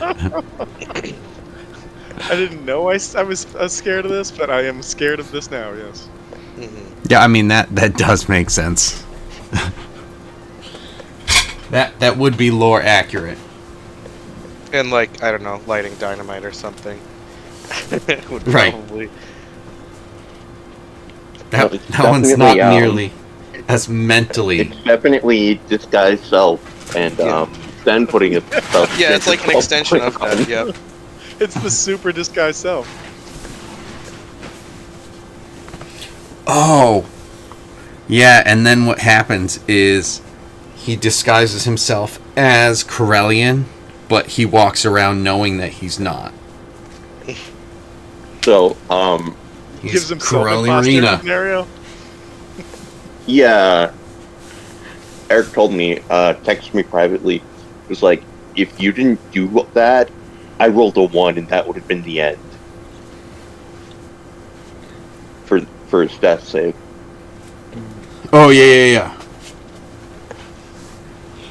I didn't know I was scared of this, but I am scared of this now, yes. Mm-hmm. Yeah, I mean, that does make sense. That would be lore accurate. And, like, I don't know, lighting dynamite or something. Would right. Probably... That one's not nearly as mentally... It's definitely disguised self, and then putting it self... Yeah, it's like an extension of that, yep. It's the super disguised self. Oh! Yeah, and then what happens is he disguises himself as Corellian, but he walks around knowing that he's not. So, he gives himself imposter scenario. Yeah. Eric told me, texted me privately. It was like, if you didn't do that, I rolled a 1 and that would have been the end. For his death save. Oh, yeah.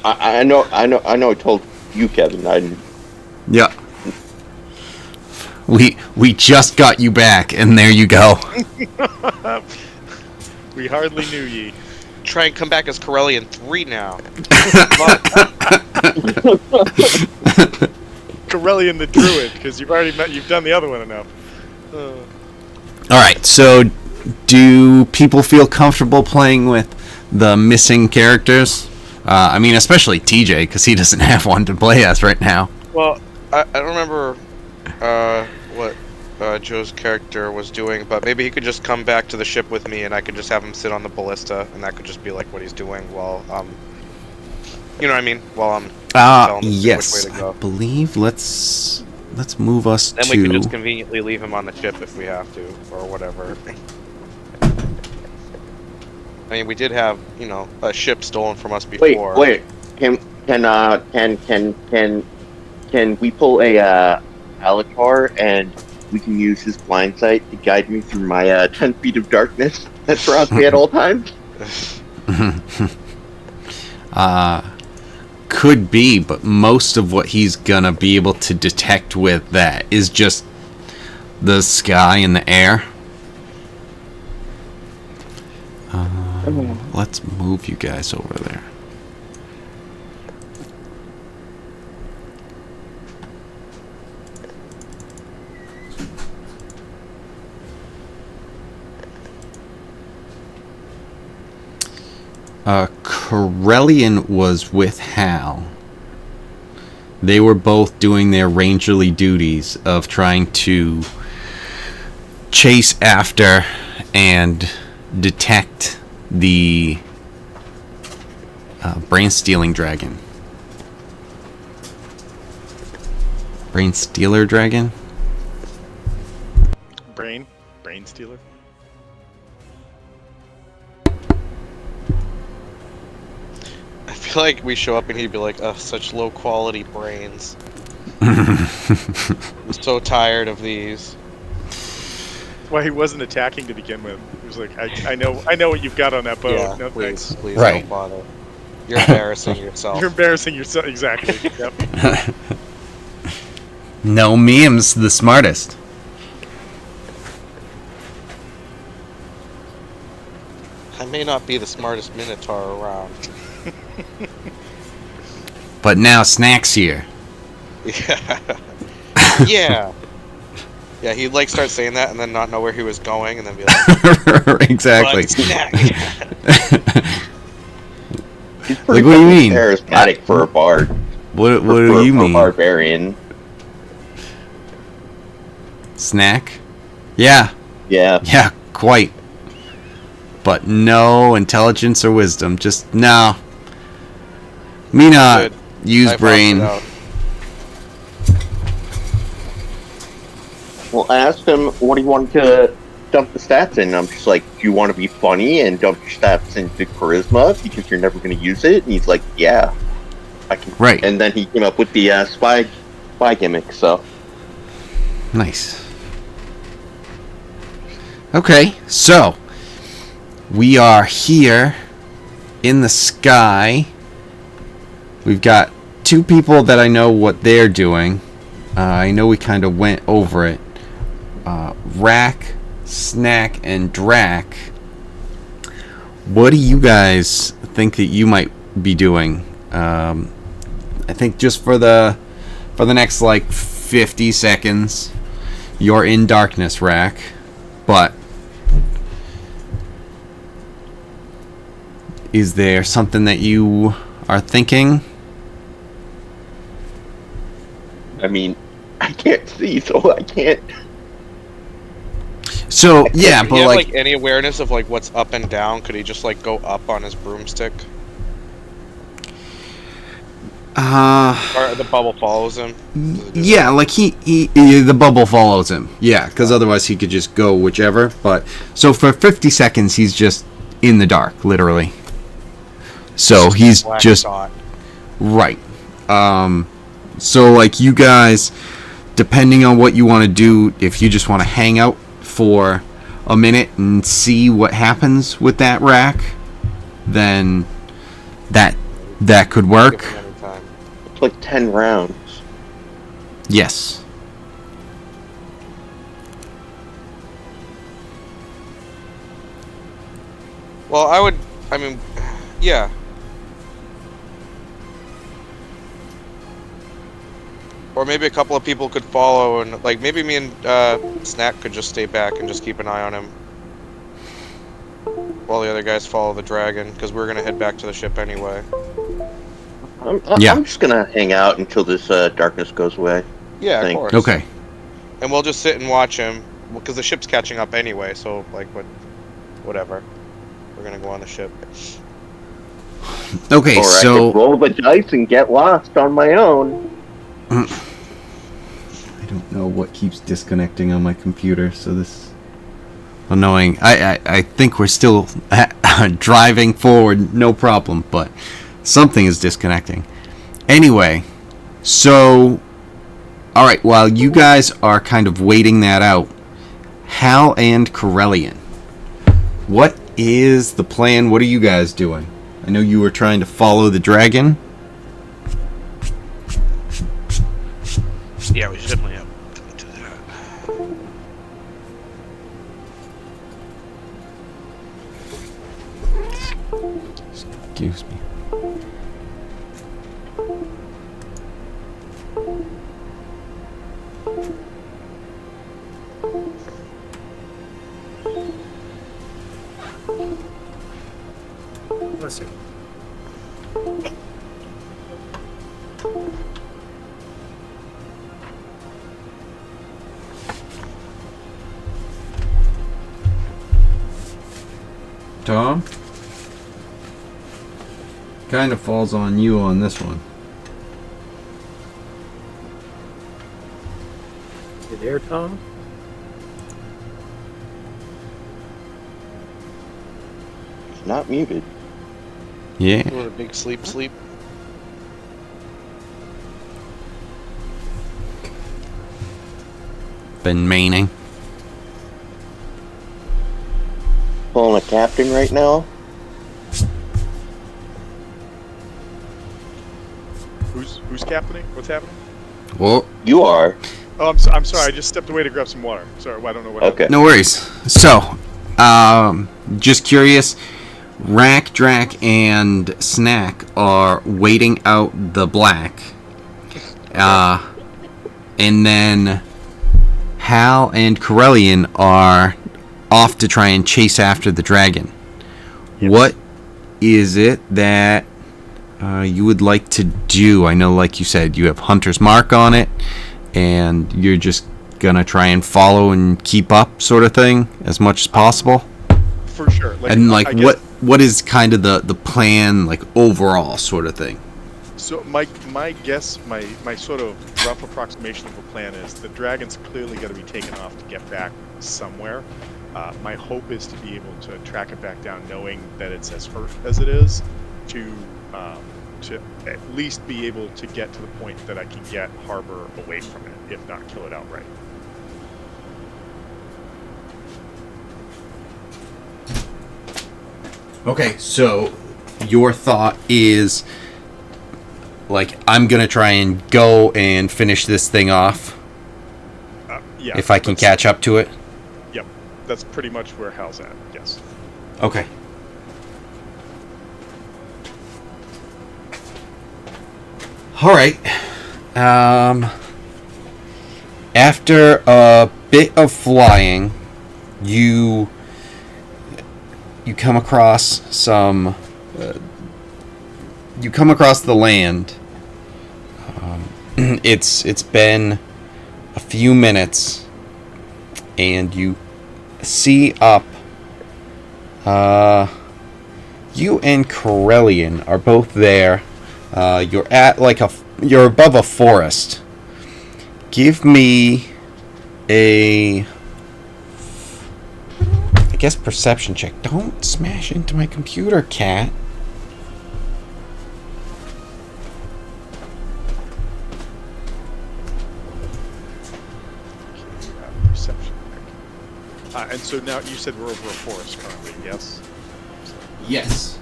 I know I told you, Kevin. I didn't... Yeah. We just got you back, and there you go. We hardly knew ye. Try and come back as Corellian 3 now. Corellian the Druid, because you've done the other one enough. Alright, so do people feel comfortable playing with the missing characters? I mean, especially TJ, because he doesn't have one to play as right now. Well, I don't remember what Joe's character was doing, but maybe he could just come back to the ship with me, and I could just have him sit on the ballista, and that could just be like what he's doing while you know what I mean? While I'm telling him yes, which way to go. I believe let's move us then to... we can just conveniently leave him on the ship if we have to, or whatever. I mean, we did have, you know, a ship stolen from us before. Wait. Can we pull a Alatar and we can use his blind sight to guide me through my 10 feet of darkness that surrounds me at all times? Could be, but most of what he's gonna be able to detect with that is just the sky and the air. Let's move you guys over there. Corellian was with Hal. They were both doing their rangerly duties of trying to chase after and detect the brain-stealing dragon. Brain-stealer dragon? Brain stealer. I feel like we show up and he'd be like, "Oh, such low quality brains. I'm so tired of these." That's why he wasn't attacking to begin with. He was like, I know what you've got on that boat. Yeah, no, please right. don't bother. You're embarrassing yourself. You're embarrassing yourself, exactly. Yep. No, meme's the smartest. I may not be the smartest Minotaur around. But now Snack's here. Yeah. Yeah, he'd like start saying that and then not know where he was going and then be like... Exactly. Snack. Like, what do you mean? Charismatic for a bard. What do you mean? For a barbarian. Snack? Yeah. Yeah. Yeah, quite. But no intelligence or wisdom. Just, no. Me not. Good. Use brain. Well, I asked him what he wanted to dump the stats in. I'm just like, do you want to be funny and dump your stats into charisma because you're never going to use it? And he's like, yeah, I can. Right. And then he came up with the spy gimmick. So nice. Okay, so we are here in the sky. We've got two people that I know what they're doing. I know we kind of went over it. Rack, Snack, and Drac. What do you guys think that you might be doing? I think just for the next like 50 seconds, you're in darkness, Rack. But is there something that you are thinking? I mean, I can't see, so I can't. So yeah, Do but you have, like, any awareness of like what's up and down? Could he just like go up on his broomstick, or the bubble follows him? Does it do yeah, like he the bubble follows him. Yeah, because otherwise he could just go whichever. But so for 50 seconds, he's just in the dark, literally. So he's black just dot? right. So like you guys, depending on what you want to do, if you just want to hang out for a minute and see what happens with that rack, then that could work. Give him any time. It's like 10 rounds. Yes. Well, I mean, yeah. Or maybe a couple of people could follow, and like maybe me and Snack could just stay back and just keep an eye on him while the other guys follow the dragon, because we're gonna head back to the ship anyway. Yeah. I'm just gonna hang out until this darkness goes away. Yeah, of Thank- course. Okay. And we'll just sit and watch him, because the ship's catching up anyway. So like, whatever. We're gonna go on the ship. Okay. Or I So could roll the dice and get lost on my own. I don't know what keeps disconnecting on my computer, so this annoying. I think we're still driving forward, no problem, but something is disconnecting. Anyway, so all right, while you guys are kind of waiting that out, Hal and Corellian, what is the plan? What are you guys doing? I know you were trying to follow the dragon. Yeah, we should definitely have to do that. Excuse me. Let's see. Tom? Kind of falls on you on this one. You there, Tom? It's not muted. Yeah. What a big sleep. Been maining. Pulling a captain right now. Who's captaining? What's happening? Well, You are. Oh, I'm sorry. I just stepped away to grab some water. Sorry, I don't know what. Okay. no worries. So, just curious. Rack, Drac, and Snack are waiting out the black. And then Hal and Corellian are off to try and chase after the dragon. Yes. What is it that you would like to do? I know, like you said, you have Hunter's Mark on it, and you're just gonna try and follow and keep up, sort of thing, as much as possible. For sure. And like, I guess- what is kind of the plan, like overall, sort of thing? So my guess, my sort of rough approximation of the plan is the dragon's clearly going to be taken off to get back somewhere. My hope is to be able to track it back down, knowing that it's as hurt as it is, to at least be able to get to the point that I can get Harbor away from it, if not kill it outright. Okay, so your thought is like I'm gonna try and go and finish this thing off Yeah. if I can catch up to it. Yep. That's pretty much where Hal's at. Yes. Okay. All right. After a bit of flying, you come across some. You come across the land. It's been a few minutes, and you see up. You and Corellian are both there. You're at you're above a forest. Give me a, I guess, perception check. Don't smash into my computer, cat. Perception. And so now you said we're over a forest currently. Yes. Yes.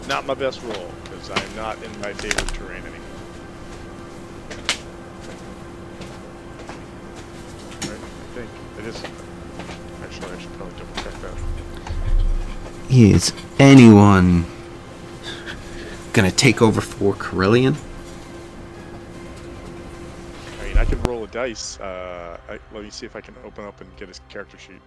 Not my best roll, because I'm not in my favorite terrain anymore. Right, I think it is. Actually, I should probably double check that. Is anyone gonna take over for Corellian? I mean, I can roll a dice. Let me see if I can open up and get his character sheet.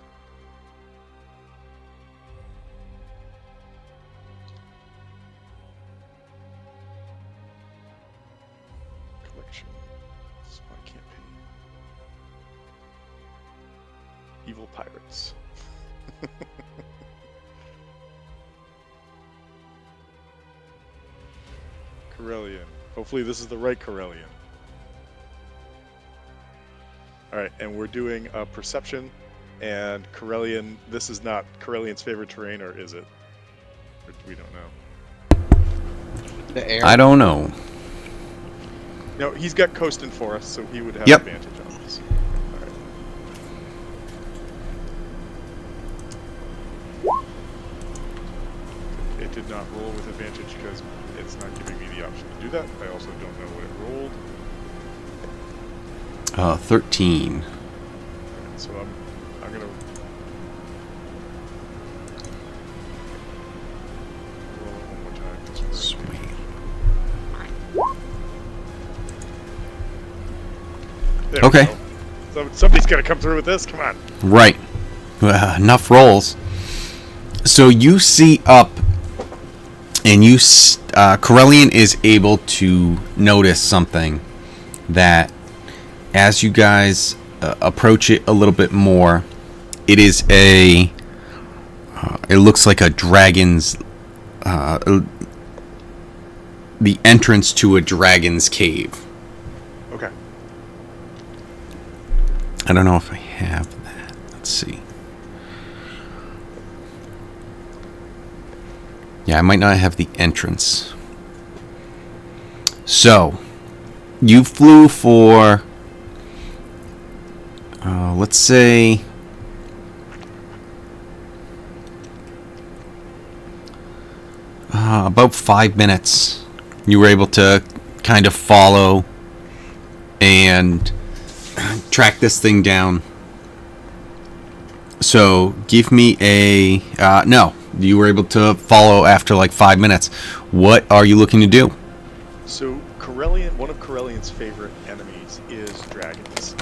Smart campaign. Evil pirates. Corellian. Hopefully this is the right Corellian. Alright, and we're doing a perception, and Corellian, this is not Corellian's favorite terrain, or is it? Or we don't know. The air. I don't know. No, he's got coast and forest, so he would have Yep. advantage on this. Alright. It did not roll with advantage because it's not giving me the option to do that. I also don't know what it rolled. 13. Alright, so I'm gonna roll it one more time. Just for Sweet. There we Okay. go. So somebody's got to come through with this. Come on. Right. Enough rolls. So you see up, and Corellian is able to notice something that, as you guys approach it a little bit more, it is it looks like a dragon's, the entrance to a dragon's cave. Okay. I don't know if I have that. Let's see. Yeah, I might not have the entrance. So, you flew for, let's say, about 5 minutes. You were able to kind of follow and track this thing down. So give me a no. You were able to follow after like 5 minutes. What are you looking to do? So Corellian, one of Corellian's favorite enemies is dragons.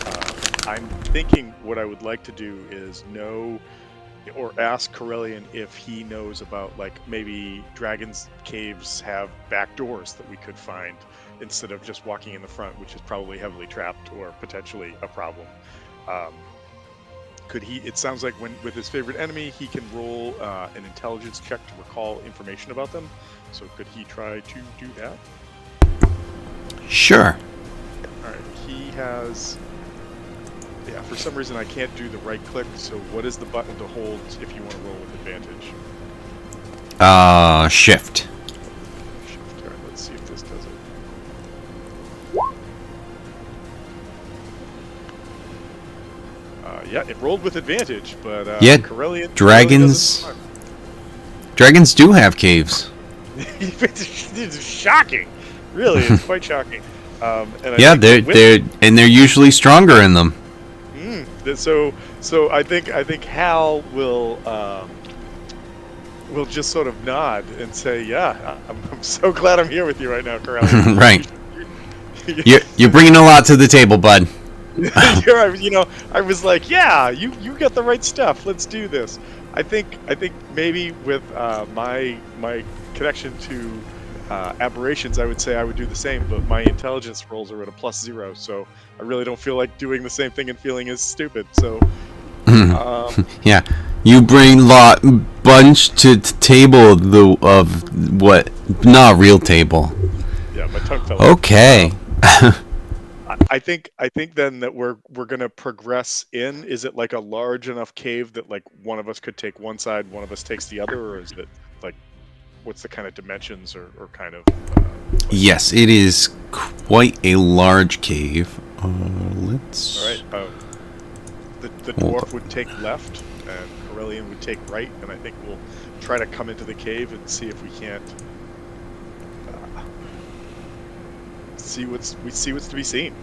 I'm thinking what I would like to do is know or ask Corellian if he knows about, like, maybe dragons' caves have back doors that we could find instead of just walking in the front, which is probably heavily trapped or potentially a problem. Could he? It sounds like with his favorite enemy, he can roll an intelligence check to recall information about them. So could he try to do that? Sure. All right. He has. Yeah. For some reason, I can't do the right click. So what is the button to hold if you want to roll with advantage? Shift. Shift. All right. Let's see if this does it. Yeah, it rolled with advantage, but Yeah, Corellian dragons do have caves. It's shocking. Really, it's quite shocking. And I Yeah, think they're usually stronger in them. So I think Hal will just sort of nod and say, "Yeah, I'm so glad I'm here with you right now, Corelli." Right. You're bringing a lot to the table, bud. I was like, "Yeah, you got the right stuff. Let's do this." I think maybe with my connection to aberrations, I would say I would do the same, but my intelligence rolls are at a +0, so I really don't feel like doing the same thing and feeling as stupid. So, Yeah, you bring bunch to table of what? Not real table. yeah, my tongue fell out. Okay. I think then that we're gonna progress in. Is it like a large enough cave that like one of us could take one side, one of us takes the other, or is it like what's the kind of dimensions or kind of? Yes, it is quite a large cave. Let's. All right. The dwarf would take left, and Corellian would take right, and I think we'll try to come into the cave and see if we can't see what's to be seen.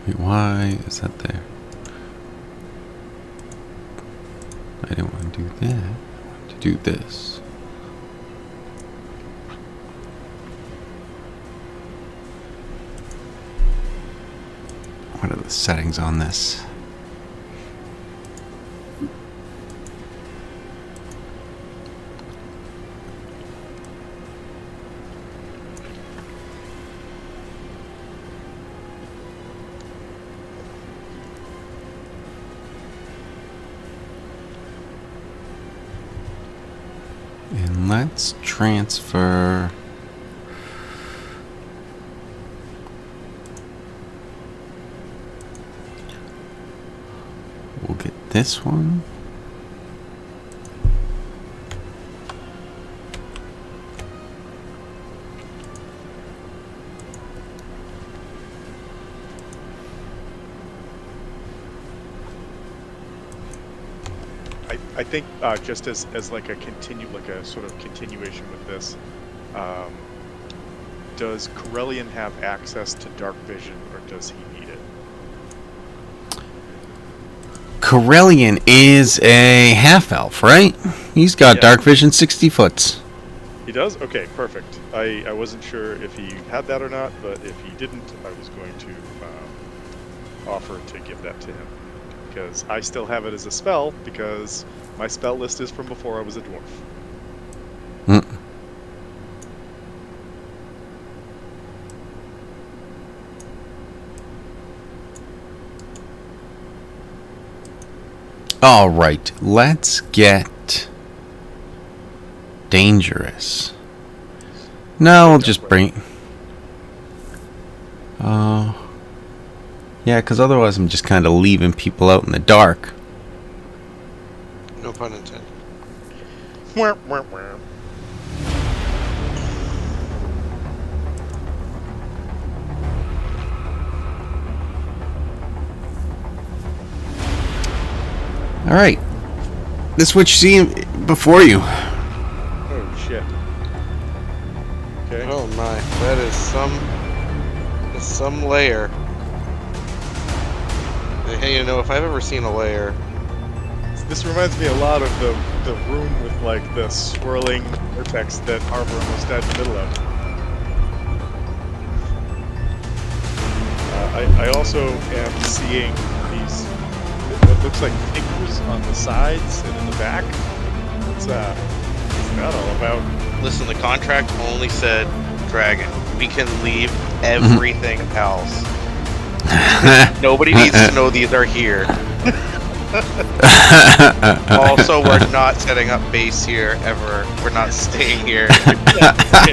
Wait, why is that there? I didn't want to do that. I want to do this. What are the settings on this? And let's transfer. We'll get this one. I think just as like a sort of continuation with this, does Corellian have access to dark vision, or does he need it? Corellian is a half elf, right? He's got Yeah. dark vision 60 foots. He does? Okay, perfect. I wasn't sure if he had that or not, but if he didn't, I was going to offer to give that to him. Because I still have it as a spell, because my spell list is from before I was a dwarf. Mm. All right, let's get dangerous. No, we'll just bring. Yeah, because otherwise I'm just kind of leaving people out in the dark. No pun intended. Wah, wah, wah. All right, this is what you see before you. Oh shit. Okay. Oh my, that is some layer. Hey, you know, if I've ever seen a layer, This reminds me a lot of the room with like the swirling vortex that Arbor almost died in the middle of. I also am seeing these what looks like figures on the sides and in the back. What's that all about? listen, the contract only said dragon. We can leave everything else. Nobody needs to know these are here. Also, we're not setting up base here ever. We're not staying here.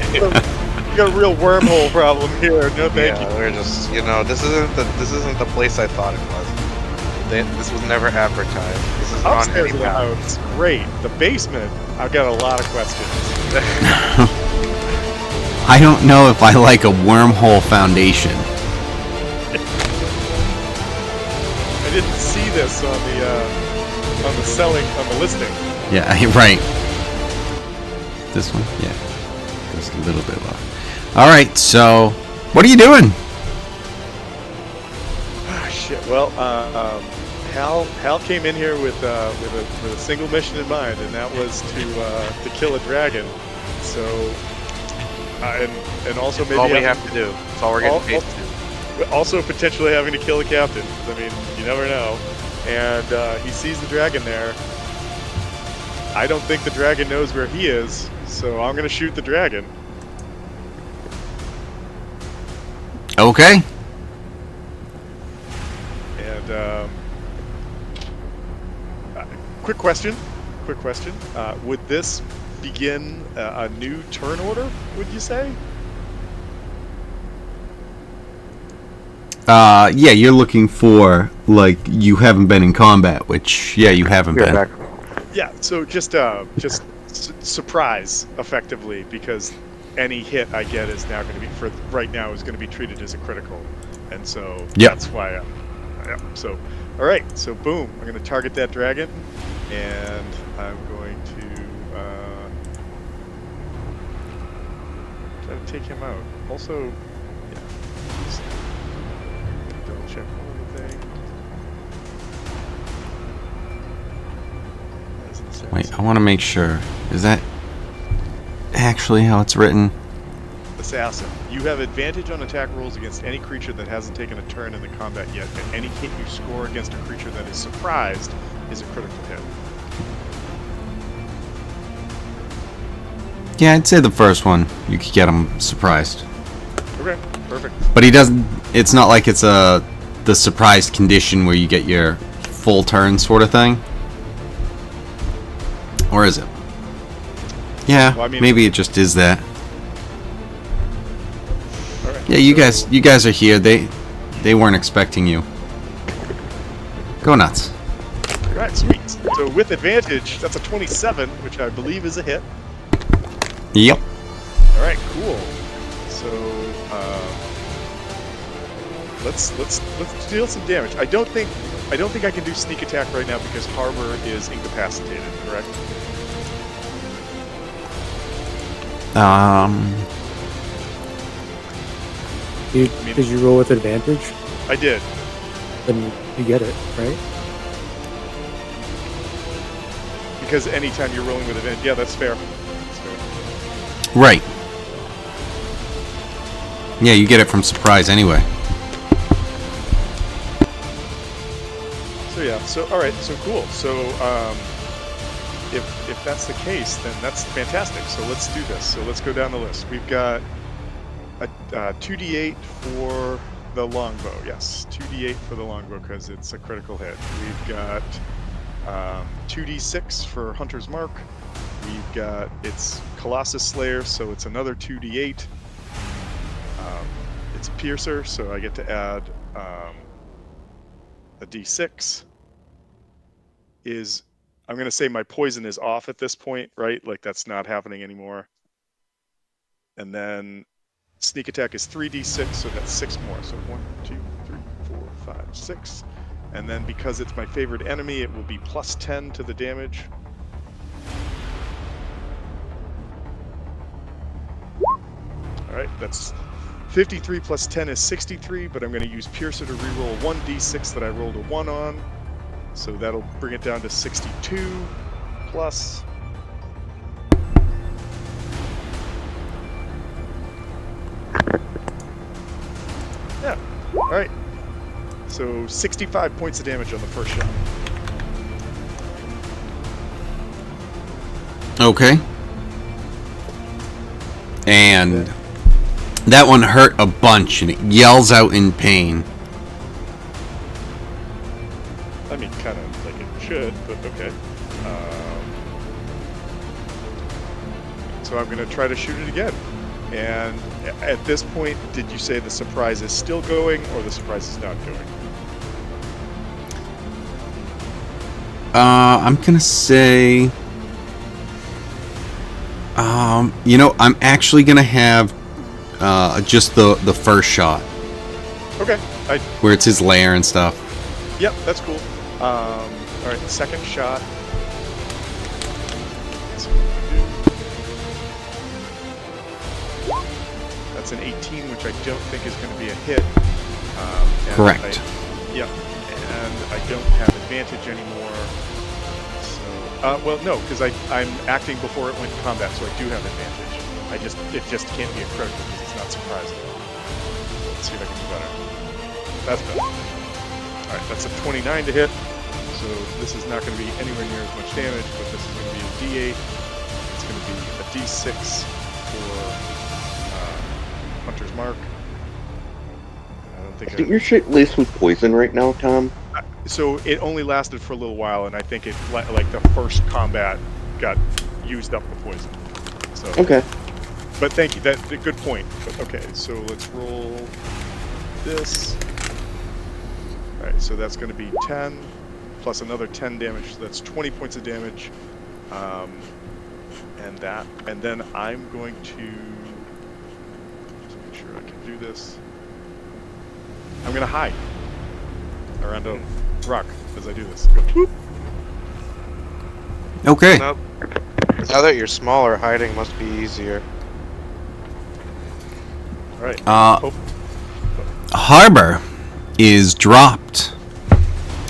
You got a real wormhole problem here. No, thank you. We're just, this isn't the place I thought it was. This was never advertised. This is on Upstairs any of the map. house, great. The basement, I've got a lot of questions. I don't know if I like a wormhole foundation. I didn't see this on the listing. Yeah, right. This one? Yeah. Goes a little bit low. Alright, so what are you doing? Ah, shit. Well, Hal came in here with a single mission in mind, and that was to kill a dragon. So, and also maybe All we have to do. That's all we're getting paid to do. also potentially having to kill a captain. I mean, you never know. And he sees the dragon there. I don't think the dragon knows where he is, so I'm gonna shoot the dragon. Okay. And quick question. Would this begin a new turn order? Would you say? Yeah, you're looking for, like, you haven't been in combat, which, yeah, you haven't been. Back. Yeah. So just surprise, effectively, because any hit I get is now going to be, for right now, is going to be treated as a critical, and so Yep. that's why. Yeah. So, all right. So boom, I'm going to target that dragon, and I'm going to try to take him out. Also, yeah. Just double check one other thing. As an assassin. Wait, I want to make sure. Is that actually how it's written? Assassin. You have advantage on attack rolls against any creature that hasn't taken a turn in the combat yet, and any hit you score against a creature that is surprised is a critical hit. Yeah, I'd say the first one. You could get him surprised. Okay, perfect. But he doesn't. It's not like it's the surprised condition where you get your full turn sort of thing. Or is it? Yeah, Well, I mean- maybe it just is that. All right. Yeah, you guys are here. They weren't expecting you. Go nuts. All right, sweet. So with advantage, that's a 27, which I believe is a hit. Yep. All right, cool. So let's deal some damage. I don't think I can do sneak attack right now because Harbor is incapacitated. Correct? Did you roll with advantage? I did. Then you get it, right? Because anytime you're rolling with advantage, yeah, that's fair. That's fair. Right. Yeah, you get it from surprise anyway. So yeah, so all right, so cool. So if that's the case, then that's fantastic. So let's do this. So let's go down the list. We've got a 2d8 for the longbow. Yes, 2d8 for the longbow because it's a critical hit. We've got 2d6 for Hunter's Mark. We've got it's Colossus Slayer, so it's another 2d8. It's Piercer, so I get to add a d6. I'm going to say my poison is off at this point, right? Like that's not happening anymore. And then sneak attack is 3d6, so that's 6 more. So 1, 2, 3, 4, 5, 6. And then because it's my favorite enemy, it will be plus 10 to the damage. All right, that's 53 plus 10 is 63, but I'm going to use Piercer to reroll 1d6 that I rolled a 1 on. So that'll bring it down to 62 plus. Yeah, all right. So 65 points of damage on the first shot. Okay. And that one hurt a bunch, and it yells out in pain. I mean, kind of like it should, but okay. So I'm going to try to shoot it again. And at this point, did you say the surprise is still going or the surprise is not going? I'm gonna say, I'm actually gonna have just the first shot Okay. where it's his lair and stuff. Yep, that's cool. All right, second shot. Let's see what we can do. That's an 18, which I don't think is going to be a hit. And Correct. Yep, and I don't have advantage anymore. So, well, no, because I'm acting before it went to combat, so I do have advantage. It just can't be a critical because it's not surprising. Let's see if I can do better. That's better. Alright, that's a 29 to hit, so this is not going to be anywhere near as much damage, but this is going to be a D8. It's going to be a D6 for Hunter's Mark. I don't think Isn't your shit laced with poison right now, Tom? So it only lasted for a little while, and I think it, like the first combat, got used up the poison. So, Okay. but thank you, that's a good point. But okay, so let's roll this. Alright, so that's going to be 10 plus another 10 damage, so that's 20 points of damage. And then I'm going to just make sure I can do this. I'm going to hide around a rock as I do this. Go, whoop. Okay. Now that you're smaller, hiding must be easier. Alright. Harbor is dropped,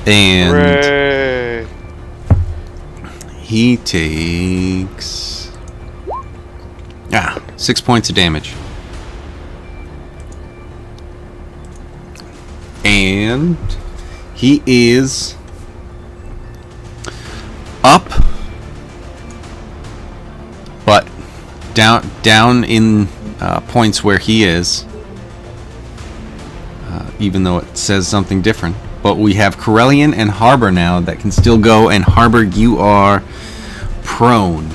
and Hooray! he takes 6 points of damage, and he is up, but down in points where he is. Even though it says something different. But we have Corellian and Harbor now that can still go, and Harbor, you are prone.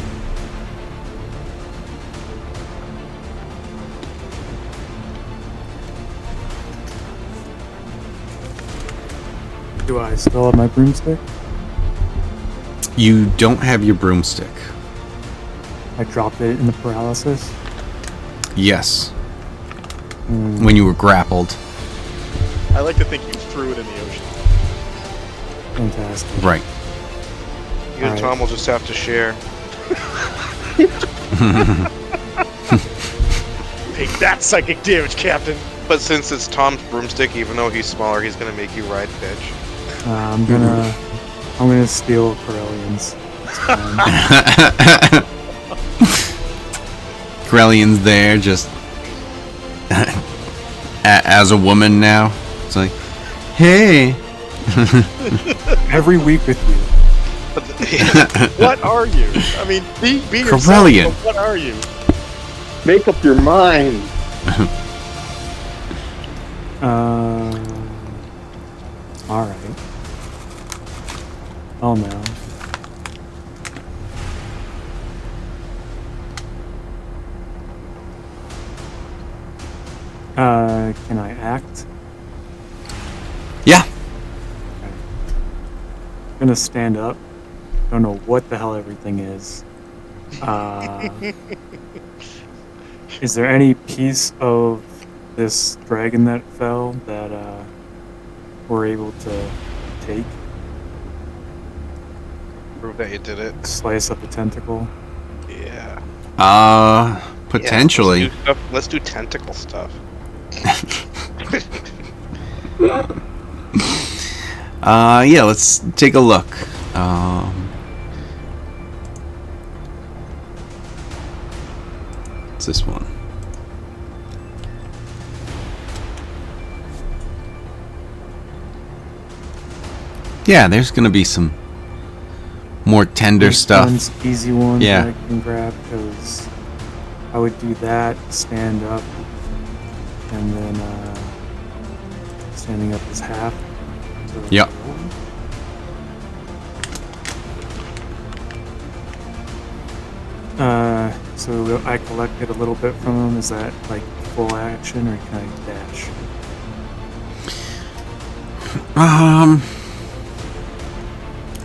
Do I still have my broomstick? You don't have your broomstick. I dropped it in the paralysis. Yes. When you were grappled. I like to think you threw it in the ocean. Fantastic. Right. You and Tom will just have to share. Take that psychic damage, Captain! But since it's Tom's broomstick, even though he's smaller, he's gonna make you ride bitch. I'm gonna steal Corellian's. Corellian's there just as a woman now. It's like, hey. Every week with you. What are you? I mean, be yourself, Corellian. but what are you? Make up your mind. Alright. Oh no. Can I act? Yeah. I'm gonna stand up. Don't know what the hell everything is. Is there any piece of this dragon that fell that we're able to take? Prove that you did it. Slice up a tentacle? Yeah. Potentially. Yeah, let's do tentacle stuff. Yeah, let's take a look. It's this one. Yeah, there's gonna be some more tender stuff. Easy ones Yeah. that I can grab, because I would do that, stand up, and then standing up is half. So Yep. So I collected a little bit from him. Is that like full action, or can I dash?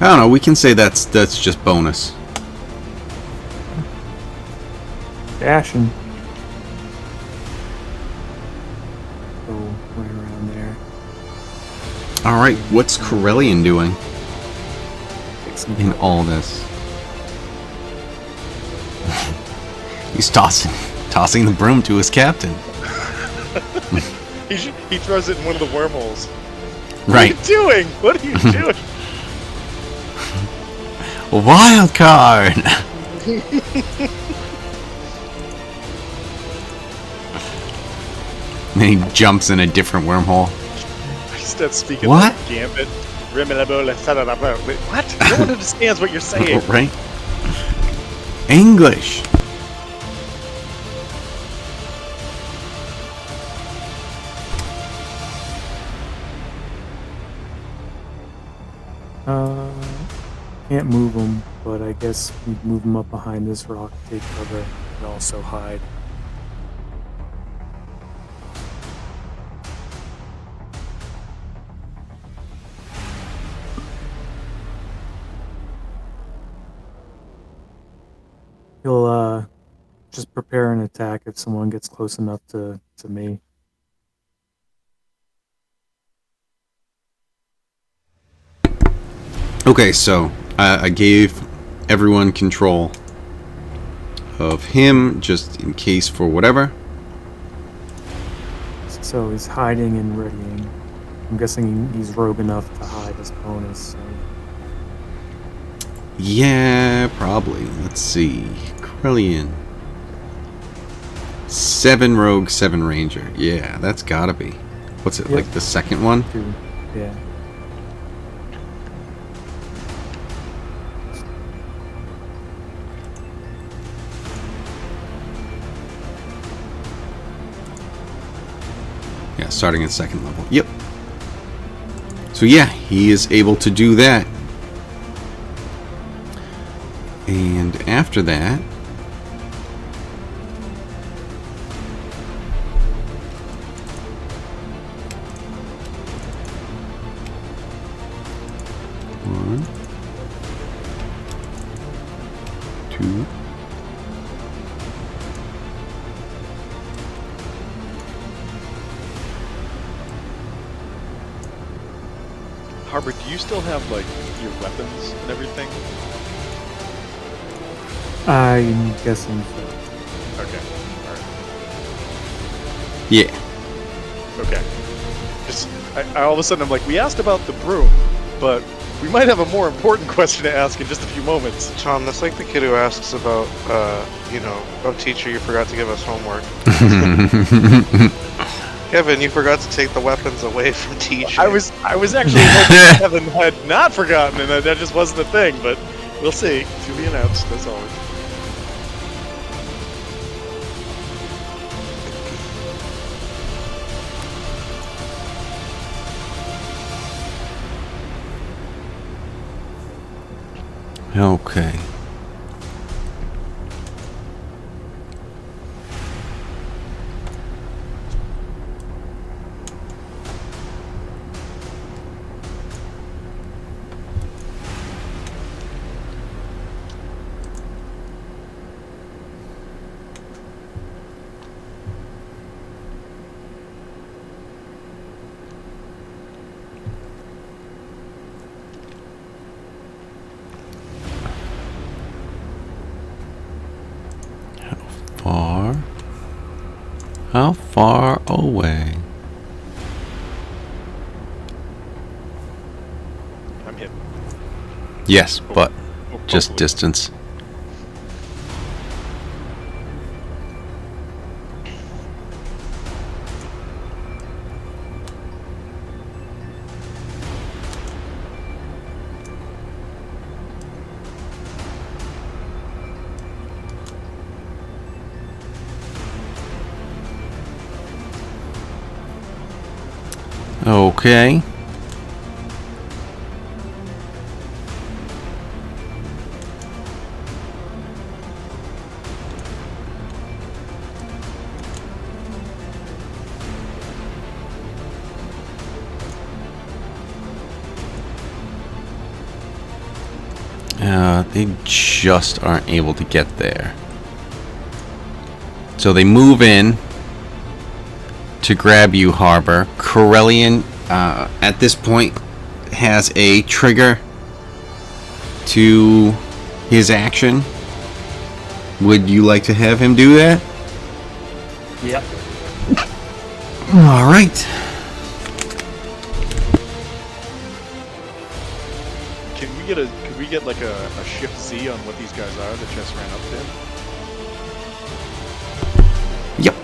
I don't know. We can say that's just bonus. Dashing. So right around there. All right. What's Corellian doing Take some in cover. all this? He's tossing the broom to his captain. He throws it in one of the wormholes. Right. What are you doing? What are you doing? Wild card. Then he jumps in a different wormhole. I start speaking What? like Gambit. What? No one understands what you're saying. Right? English. Can't move them, but I guess we move them up behind this rock, take cover, and also hide. He'll just prepare an attack if someone gets close enough to me. Okay, so I gave everyone control of him just in case for whatever. So he's hiding and readying. I'm guessing he's rogue enough to hide as bonus. So. Yeah, probably. Let's see. Corellian. 7 rogue, 7 ranger. Yeah, that's gotta be. What's it, Yep. like the second one? Two. Yeah. Yeah, starting at second level. Yep. So yeah, he is able to do that. And after that, one, two, Harbor, do you still have like your weapons and everything? I'm guessing so. Okay. Alright. yeah. Okay. Just I all of a sudden I'm like, we asked about the broom, but we might have a more important question to ask in just a few moments. Tom, that's like the kid who asks about, oh teacher, you forgot to give us homework. Kevin, you forgot to take the weapons away from teacher. I was actually hoping Kevin had not forgotten and that just wasn't a thing, but we'll see. To be announced, as always. Okay. How far away? I'm hit. Yes, but just Hopefully. distance. Okay. They just aren't able to get there. So they move in to grab you, Harbor. Corellian, at this point, has a trigger to his action. Would you like to have him do that? Yep. All right. Can we get like a shift Z on what these guys are that just ran up to him? Yep.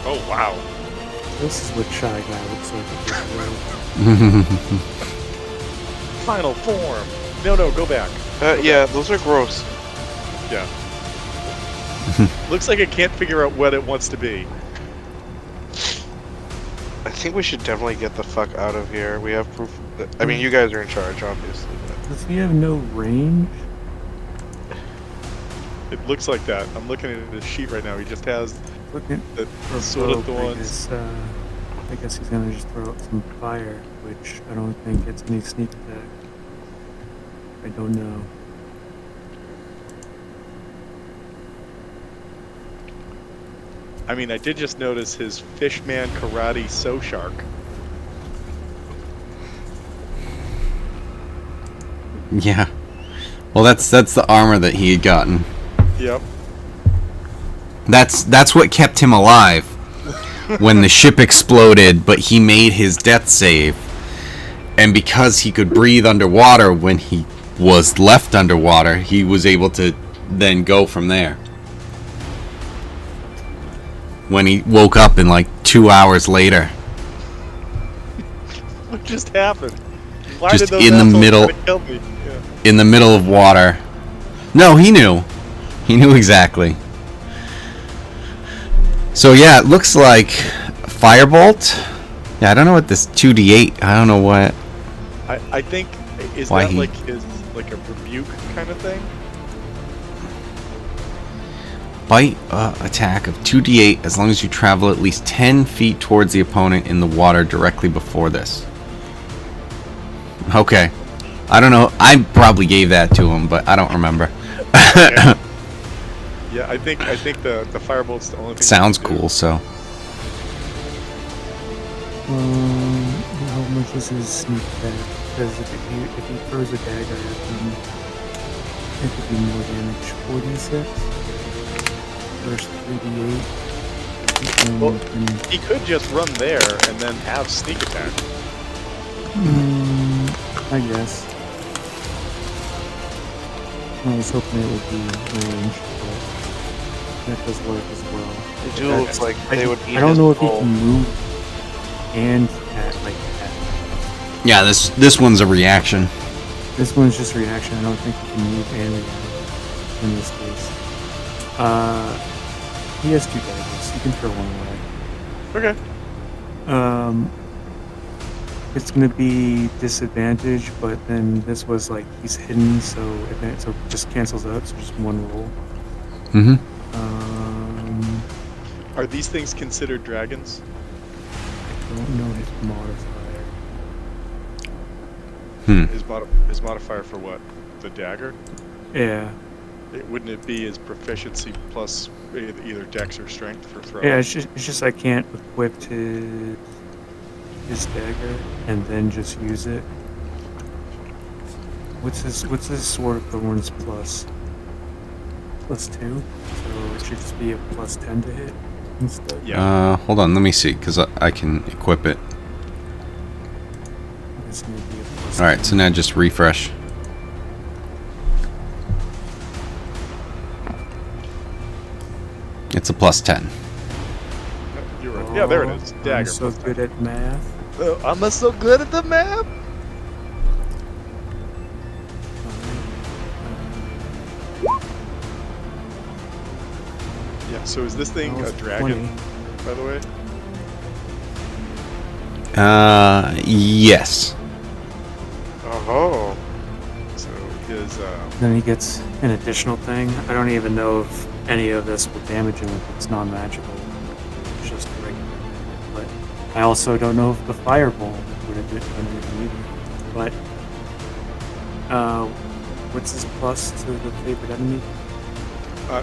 Oh wow. This is what Shy Guy looks like at this point. Final form. No, go back. Yeah, those are gross. Yeah. Looks like it can't figure out what it wants to be. I think we should definitely get the fuck out of here. We have proof. I mean, you guys are in charge, obviously. But... Does he have no range? It looks like that. I'm looking at his sheet right now. He just has Looking the for sort of both, thorns. I guess he's gonna just throw out some fire, which I don't think gets any sneak attack. I don't know. I mean, I did just notice his Fishman Karate So Shark. Yeah. Well, that's the armor that he had gotten. Yep. That's what kept him alive when the ship exploded, but he made his death save. And because he could breathe underwater when he was left underwater, he was able to then go from there. When he woke up in like 2 hours later. What just happened? Why Just did those in the assholes middle- try to kill me? Yeah. In the middle of water. No, he knew. He knew exactly. So yeah, it looks like Firebolt. Yeah, I don't know what this 2d8. I don't know what. I think is Why that he- like his like a rebuke kind of thing? Bite attack of 2d8 as long as you travel at least 10 feet towards the opponent in the water directly before this. Okay. I don't know. I probably gave that to him, but I don't remember. Okay. Yeah, I think the Firebolt's the only thing. Sounds he can do. cool, so. How much is his sneak attack? Because if he throws a dagger at him, it could be more damage. 46 versus 3d8. Well, he could just run there and then have sneak attack. I guess. I was hoping it would be ranged, but that does work as well. They do look like they would eat I don't his know if he bowl. can move and attack. Yeah, this one's a reaction. This one's just reaction. I don't think he can move and react in this case. He has 2 daggers. You can throw one away. Okay. It's gonna be disadvantage, but then this was like he's hidden, so it just cancels out. So just one roll. Mm-hmm. Are these things considered dragons? I don't know his modifier. His modifier for what? The dagger? Yeah. Wouldn't it be his proficiency plus either dex or strength for throwing? Yeah, it's just I can't equip his dagger and then just use it. What's his sword of thorns plus? +2, so it should just be a +10 to hit instead. Yeah. Hold on, let me see, because I can equip it. It's gonna be a +10. Alright, so now just refresh. It's a +10. You're right. Yeah, there it is. Dagger. I'm so good at math. I'm so good at the map. Yeah. So is this thing That a was dragon? 20. By the way. Yes. Oh. So his Then he gets an additional thing. I don't even know if any of this will damage him if it's non-magical. I also don't know if the fireball would have done anything either. But what's his plus to the favorite enemy?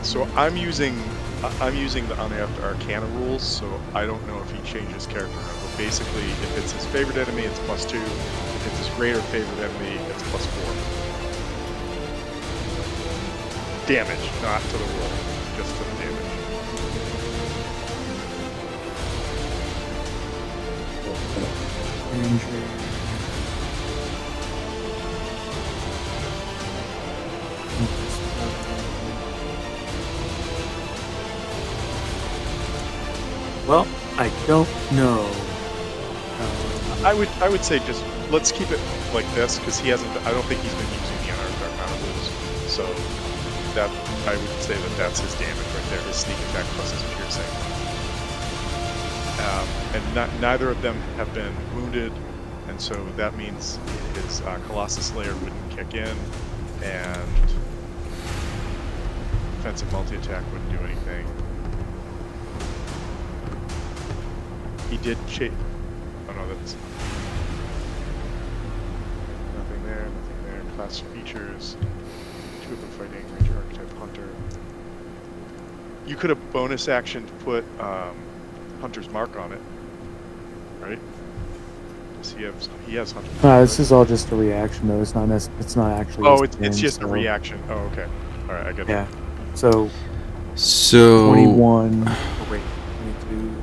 So I'm using the unearthed Arcana rules, so I don't know if he changes character mode. But basically, if it's his favorite enemy, it's +2. If it's his greater favorite enemy, it's +4. Damage, not to the roll, just to the damage. Ranger. Well, I don't know. I would say just let's keep it like this because he hasn't. I don't think he's been using the unearthed Arcana rules, so that I would say that that's his damage right there. His sneak attack plus his piercing, and neither of them have been wounded, and so that means his Colossus Slayer wouldn't kick in, and offensive multi-attack wouldn't do anything. He did chase. Oh no, that's nothing there. Nothing there. Class features. 2 of them fighting. Ranger, Archetype, Hunter. You could have bonus action to put Hunter's Mark on it, right? Does he has Hunter's Mark? This is all just a reaction, though. It's not. It's not actually. Oh, his it's turn, just a so- reaction. Oh, okay. All right, I get it. Yeah. So So 21. Oh, wait, 22.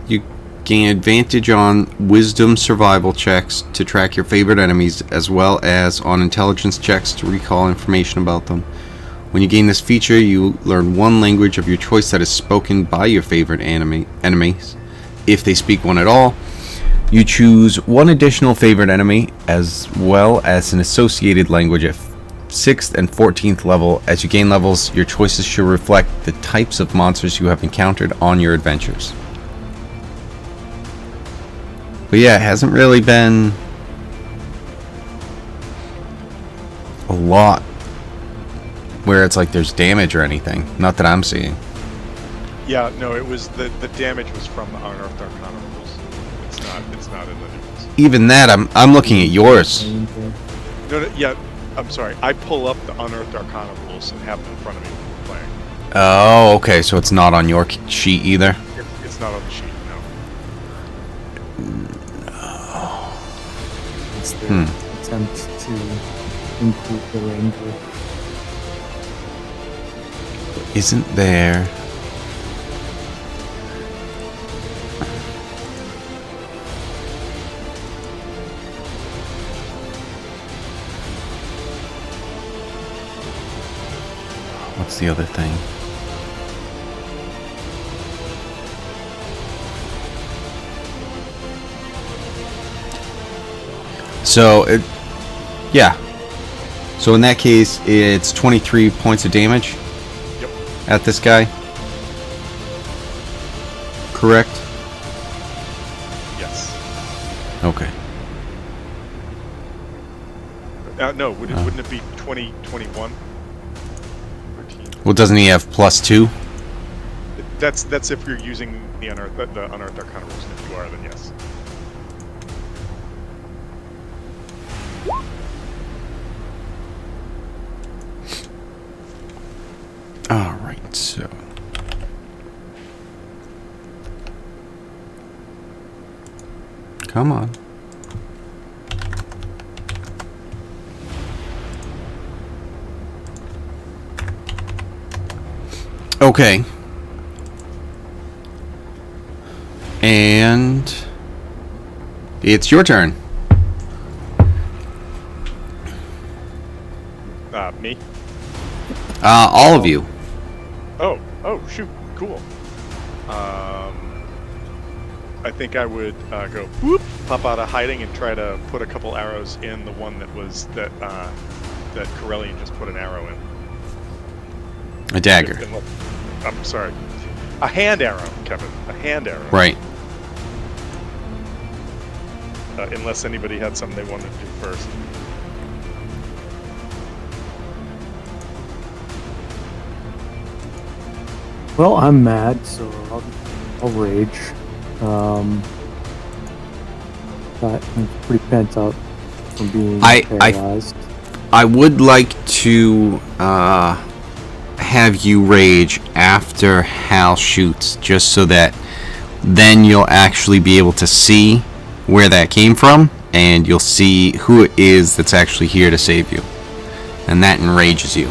you gain advantage on wisdom survival checks to track your favorite enemies, as well as on intelligence checks to recall information about them. When you gain this feature, you learn one language of your choice that is spoken by your favorite enemies. If they speak one at all, you choose one additional favorite enemy, as well as an associated language at 6th and 14th level. As you gain levels, your choices should reflect the types of monsters you have encountered on your adventures. But yeah, it hasn't really been a lot where it's like there's damage or anything. Not that I'm seeing. Yeah, no, it was the damage was from the unearthed Arcana rules. It's not in the new ones. Even that, I'm looking at yours. Ranger. No, yeah, I'm sorry. I pull up the unearthed Arcana rules and have them in front of me when we're playing. Oh, okay, so it's not on your sheet either. It's not on the sheet, no. It's the attempt to improve the Ranger. Isn't there? What's the other thing? So, yeah. So in that case, it's 23 points of damage Yep. at this guy. Correct? Yes. Okay. No, wouldn't it be 20, 21? 13. Well, doesn't he have +2? That's if you're using the unearthed Arcana rules, and if you are, then yes. Alright, so. Come on. Okay. And it's your turn. Me? All of you. Oh, shoot, cool. I think I would go whoop, pop out of hiding, and try to put a couple arrows in the one that Corellian just put an arrow in. A dagger. I'm sorry, a hand arrow, Kevin. A hand arrow. Right. Unless anybody had something they wanted to do first. Well, I'm mad, so I'll rage. But I'm pretty pent up from being I- paralyzed. I would like to have you rage after Hal shoots, just so that then you'll actually be able to see where that came from, and you'll see who it is that's actually here to save you, and that enrages you.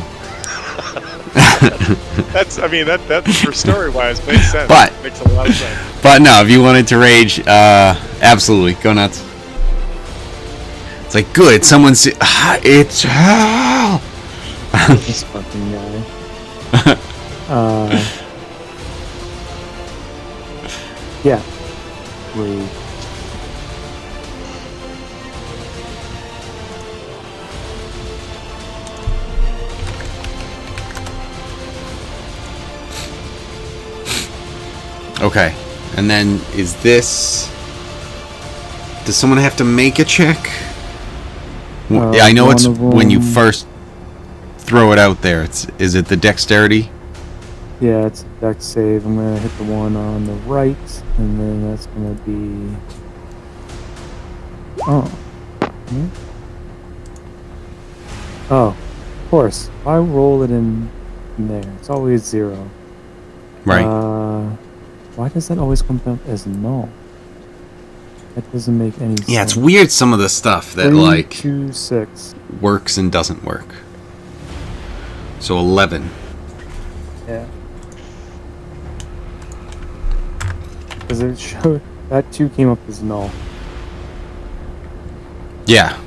That for story wise makes sense. But- Makes a lot of sense. But no, if you wanted to rage, absolutely, go nuts. It's like, good, someone's... it's Hal! This fucking guy. Yeah. Rage. Okay, and then is this... Does someone have to make a check? Yeah, I know one it's of when you them- first throw it out there. Is it the dexterity? Yeah, it's a dex save. I'm gonna hit the one on the right, and then that's gonna be. Oh. Hmm? Oh, of course. I roll it in there. It's always 0. Right. Why does that always come up as null? That doesn't make any sense. Yeah, it's weird some of the stuff that 3, like 2, 6. works and doesn't work. So 11. Yeah. Because it showed that 2 came up as null. Yeah.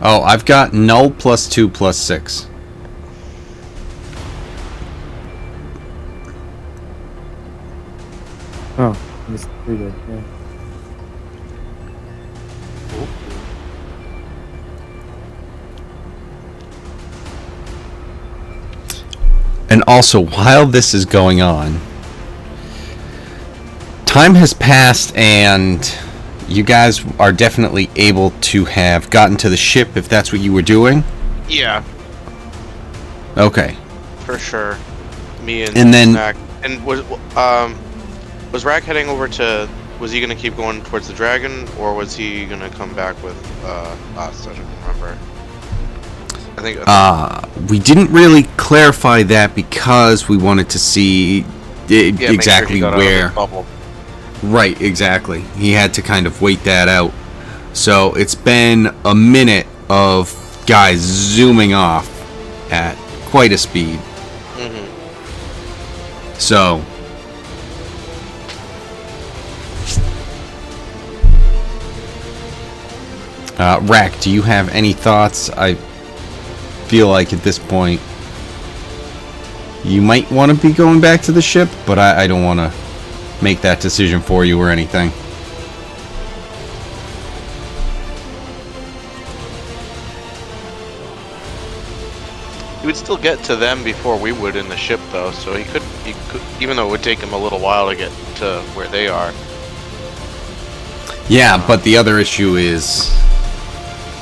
Oh, I've got null plus 2 plus 6. Oh, it's 3 good. Yeah. And also, while this is going on, time has passed and you guys are definitely able to have gotten to the ship if that's what you were doing. Yeah, Okay. for sure. Me and And then- Zach. And was Rag heading over to? Was he gonna keep going towards the dragon, or was he gonna come back with us? I don't remember. I think. We didn't really clarify that because we wanted to see yeah, make sure exactly he got out of the where. bubble. Right, exactly. He had to kind of wait that out. So it's been a minute of guys zooming off at quite a speed. Mm-hmm. So Rack, do you have any thoughts? I feel like at this point you might want to be going back to the ship, but I don't want to make that decision for you or anything. He would still get to them before we would in the ship, though. So he could, even though it would take him a little while to get to where they are. Yeah, but the other issue is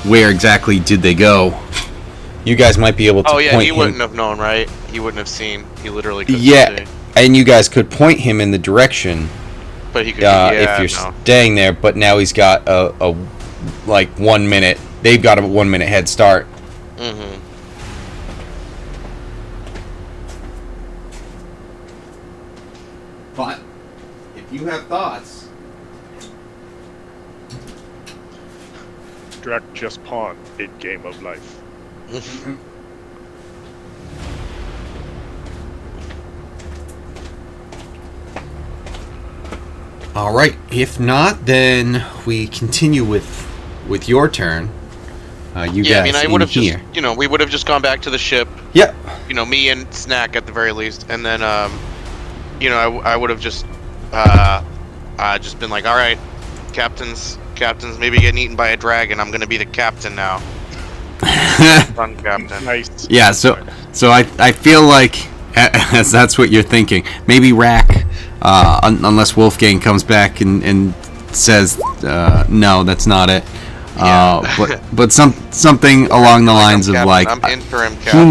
where exactly did they go? You guys might be able to Oh yeah, point he him. wouldn't have known, right? He wouldn't have seen. He literally couldn't Yeah, see. and you guys could point him in the direction But he could. Yeah, if you're no. staying there. But now he's got a like 1 minute. They've got a 1 minute head start. Mm-hmm. But if you have thoughts, Drac just pawned a game of life. all right. If not, then we continue with your turn. You Yeah, I guys mean, I in would have here. just, we would have just gone back to the ship. Yep. Me and Snack at the very least, and then, I would have just been like, all right, captain's maybe getting eaten by a dragon. I'm gonna be the captain now. Fun captain. Nice. Yeah. So I feel like as that's what you're thinking. Maybe Rack, unless Wolfgang comes back and says no, that's not it. Yeah. but something along the lines of Captain. like I'm interim captain.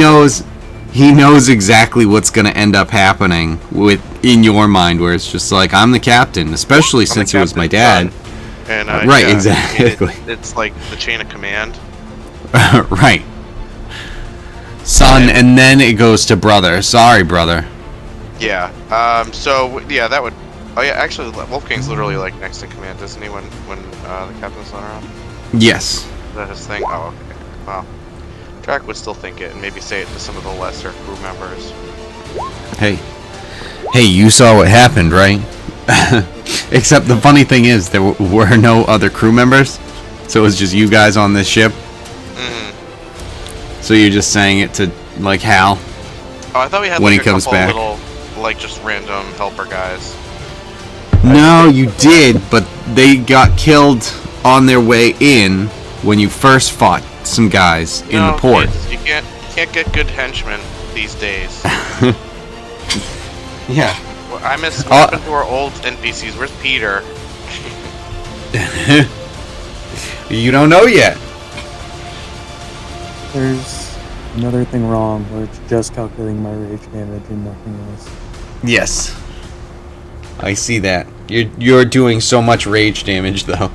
he knows exactly what's going to end up happening in your mind, where it's just like, I'm the captain, especially since it was my dad. captain's And Right, yeah, exactly. it's like the chain of command. Right. Son, and then it goes to brother. Sorry, brother. Yeah. So yeah, that would. Oh yeah, actually, Wolfgang's literally like next in command, isn't he? When the captain's not around. Yes. Is that his thing? Oh, okay. Well, Drac would still think it and maybe say it to some of the lesser crew members. Hey, you saw what happened, right? Except the funny thing is, there were no other crew members, so it was just you guys on this ship. Mm-hmm. So you're just saying it to, like, Hal? Oh, I thought we had When like he a comes couple back. little, like, just random helper guys. No, you did, but they got killed on their way in when you first fought some guys in the port. Kids, you can't get good henchmen these days. Yeah. Well, I miss what happened to our old NPCs. Where's Peter? You don't know yet. There's another thing wrong where it's just calculating my rage damage and nothing else. Yes. I see that. You're doing so much rage damage though.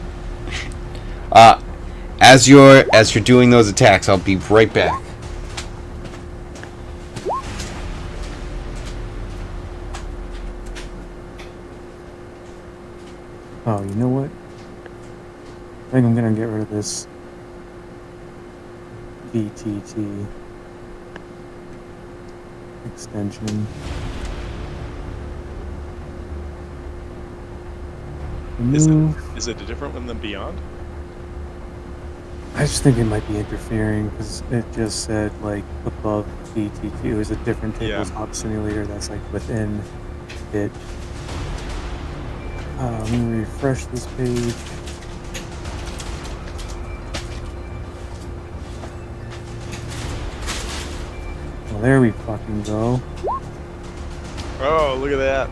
As you're doing those attacks, I'll be right back. Oh, you know what? I think I'm gonna get rid of this VTT extension. Is it a different one than Beyond? I just think it might be interfering because it just said like above VTT. It was a different tabletop simulator that's like within it. Let me refresh this page. Well, there we fucking go. Oh, look at that.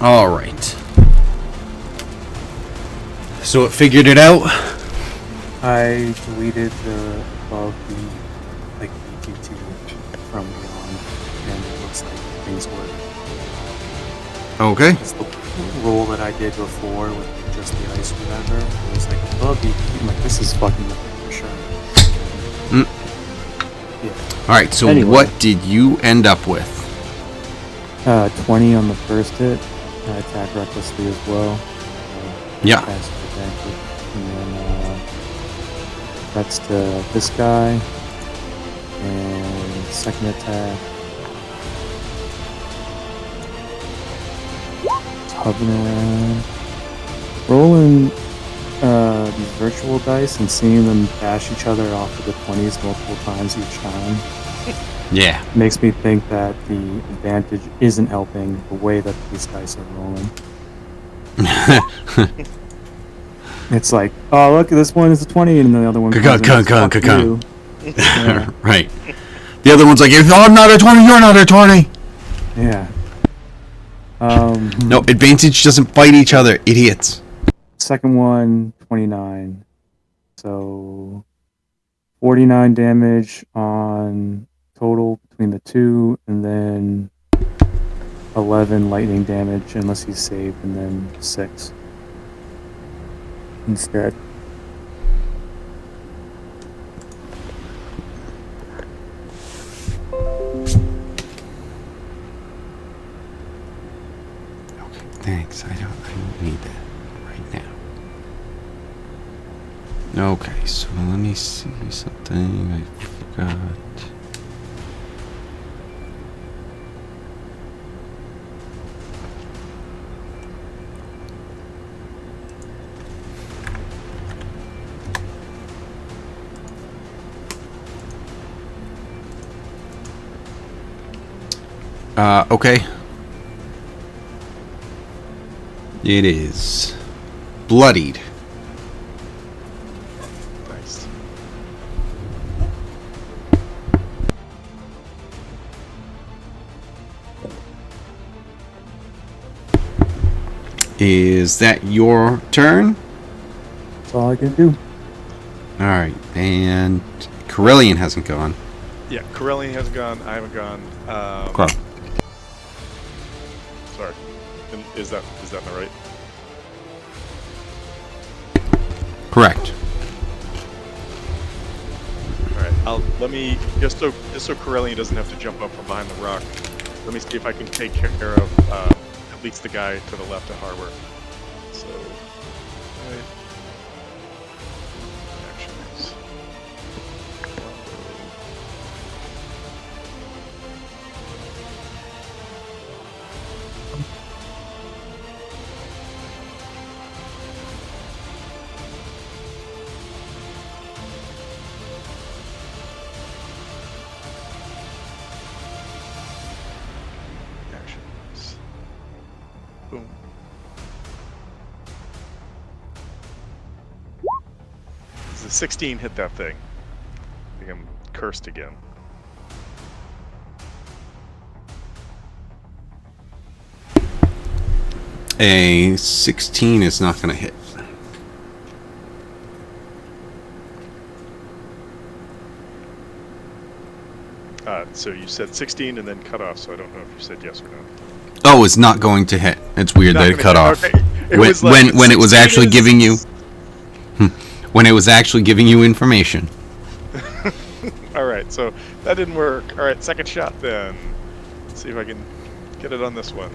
All right. So it figured it out. I deleted the above the like VTT from Beyond, and it looks like things work. Okay. It's the roll that I did before with just the ice or whatever. It was like above VTT. I'm like, this is fucking for sure. Yeah. All right. So Anyway. what did you end up with? 20 on the first hit. I attack recklessly as well. Yeah. Passive advantage. And then that's to this guy. And second attack. It's hovering around. Rolling these virtual dice and seeing them bash each other off of the 20s multiple times each time. Yeah. Makes me think that the advantage isn't helping the way that these dice are rolling. It's like, oh look, this one is a 20 and the other one Fuck you. Yeah. Right. The other one's like, if I'm not a 20, you're not a 20. Yeah. No, advantage doesn't fight each other, idiots. Second one, 29. So 49 damage on total between the two, and then 11 lightning damage unless he's saved, and then 6 instead. Thanks. I don't need that right now. Okay, so let me see something I forgot. Okay. It is bloodied. Nice. Is that your turn? That's all I can do. All right, and Corellian hasn't gone. Yeah, Corellian hasn't gone. I haven't gone. Okay. Sorry. Is that not right? Correct. All right. Let me just so Corellian doesn't have to jump up from behind the rock. Let me see if I can take care of at least the guy to the left of Harbor. So, right. Actions. Actions. Boom. Does the 16 hit that thing? I think I'm cursed again. A 16 is not going to hit. So you said 16 and then cut off, so I don't know if you said yes or no. Oh, it's not going to hit. It's weird Not that it gonna cut hit. off. Okay. It When was like, when it was 16 actually is- giving you when it was actually giving you information. All right, so that didn't work. All right, second shot then. Let's see if I can get it on this one.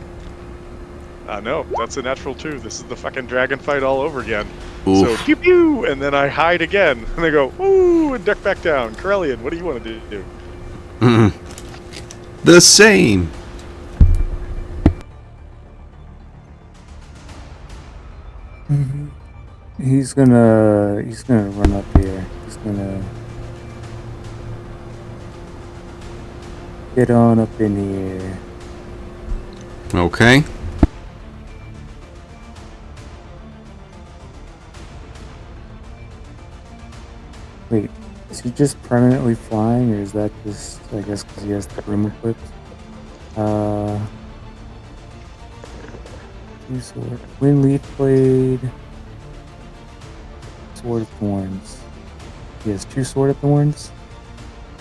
No, that's a natural 2. This is the fucking dragon fight all over again. So Oof. pew pew, and then I hide again, and I go ooh, and duck back down. Corellian, what do you want to do? The same. He's gonna run up here. He's gonna get on up in here. Okay. Wait, is he just permanently flying, or is that just, I guess, because he has the broom equipped? Two sword. Wind Leaf Blade. Sword of Thorns. He has 2 Sword of Thorns.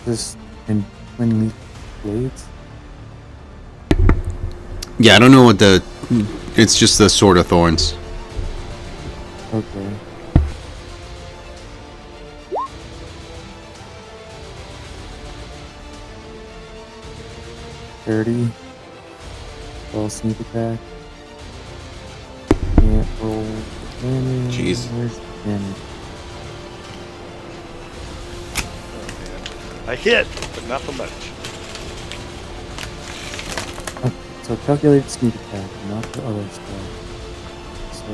Just and Wind Leaf Blades. Yeah, I don't know what the. It's just the Sword of Thorns. Okay. $30. Roll sneak attack. Can't roll damage. Jeez. Where's the damage? Oh man, I hit, but not for much. Okay, so calculate sneak attack, not the other stuff. So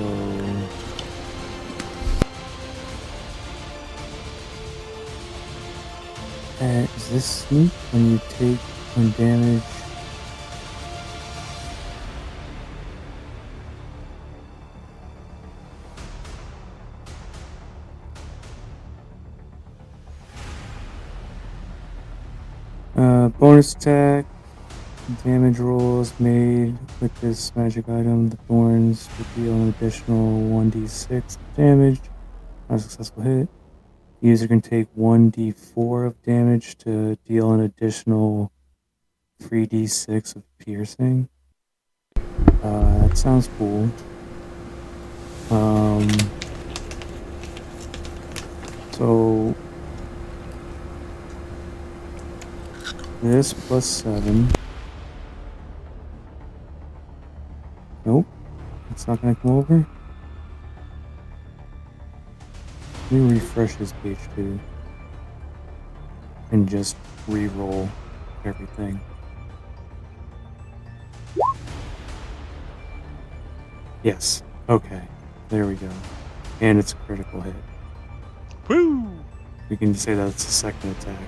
is this sneak when you take when damage? Bonus attack. Damage rolls made with this magic item, the thorns, would deal an additional 1d6 damage. On a successful hit, the user can take 1d4 of damage to deal an additional 3d6 of piercing. That sounds cool. So this plus 7. Nope, it's not gonna come over. Let me refresh this page too, and just re-roll everything. Yes. Okay. There we go. And it's a critical hit. Woo! We can say that it's a second attack.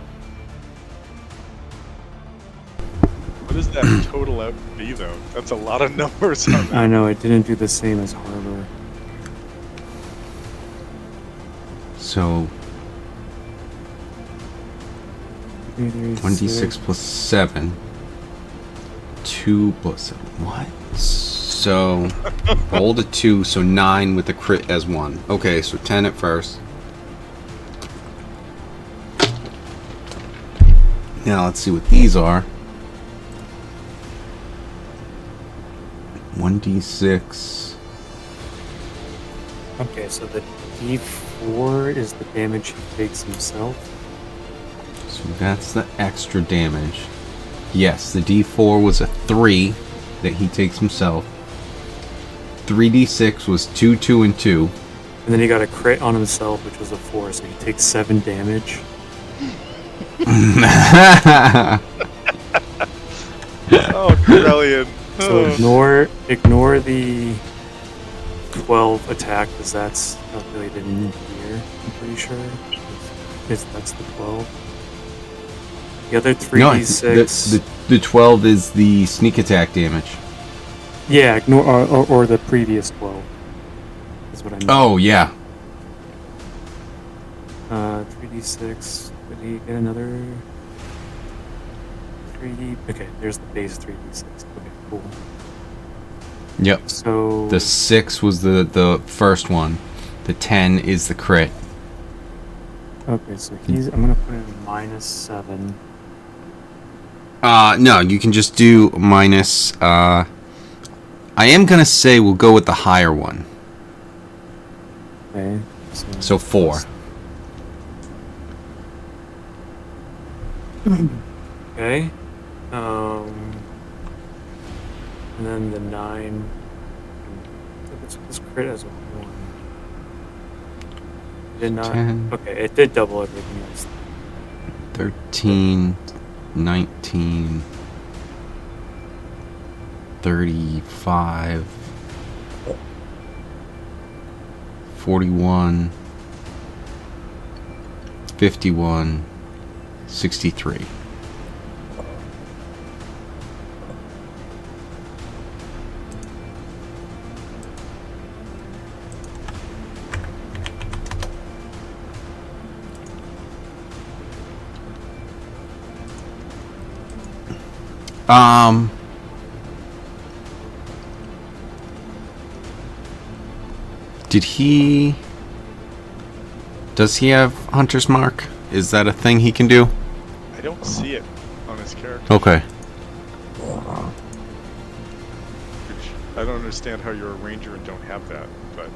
What does that total out to be though? That's a lot of numbers on that. I know it didn't do the same as Harbor. So 1d6 plus 7. 2 plus 7. What? So rolled a 2, so 9 with the crit as 1. Okay, so 10 at first. Now let's see what these are. 1d6. Okay, so the D4 is the damage he takes himself. So that's the extra damage. Yes, the d4 was a 3 that he takes himself. 3d6 was 2, 2, and 2. And then he got a crit on himself, which was a 4, so he takes 7 damage. Oh, Corellian. So ignore the 12 attack, because that's calculated in here, I'm pretty sure. That's the 12. The other 3d6... the 12 is the sneak attack damage. Yeah, ignore or the previous 12. Is what I mean. Oh, yeah. 3d6. Did he get another 3d? Okay, there's the base 3d6. Okay, cool. Yep. So The 6 was the first one. The 10 is the crit. okay, so I'm gonna put in -7. No, you can just do minus. I am gonna say we'll go with the higher one. Okay. So 4. Okay. And then the 9. Let's crit as a 1. Did not. 10. Okay, it did double everything else. 13, 19, 35, 41, 51, 63. Does he have Hunter's Mark? Is that a thing he can do? I don't see it on his character. Okay. Which I don't understand how you're a ranger and don't have that, but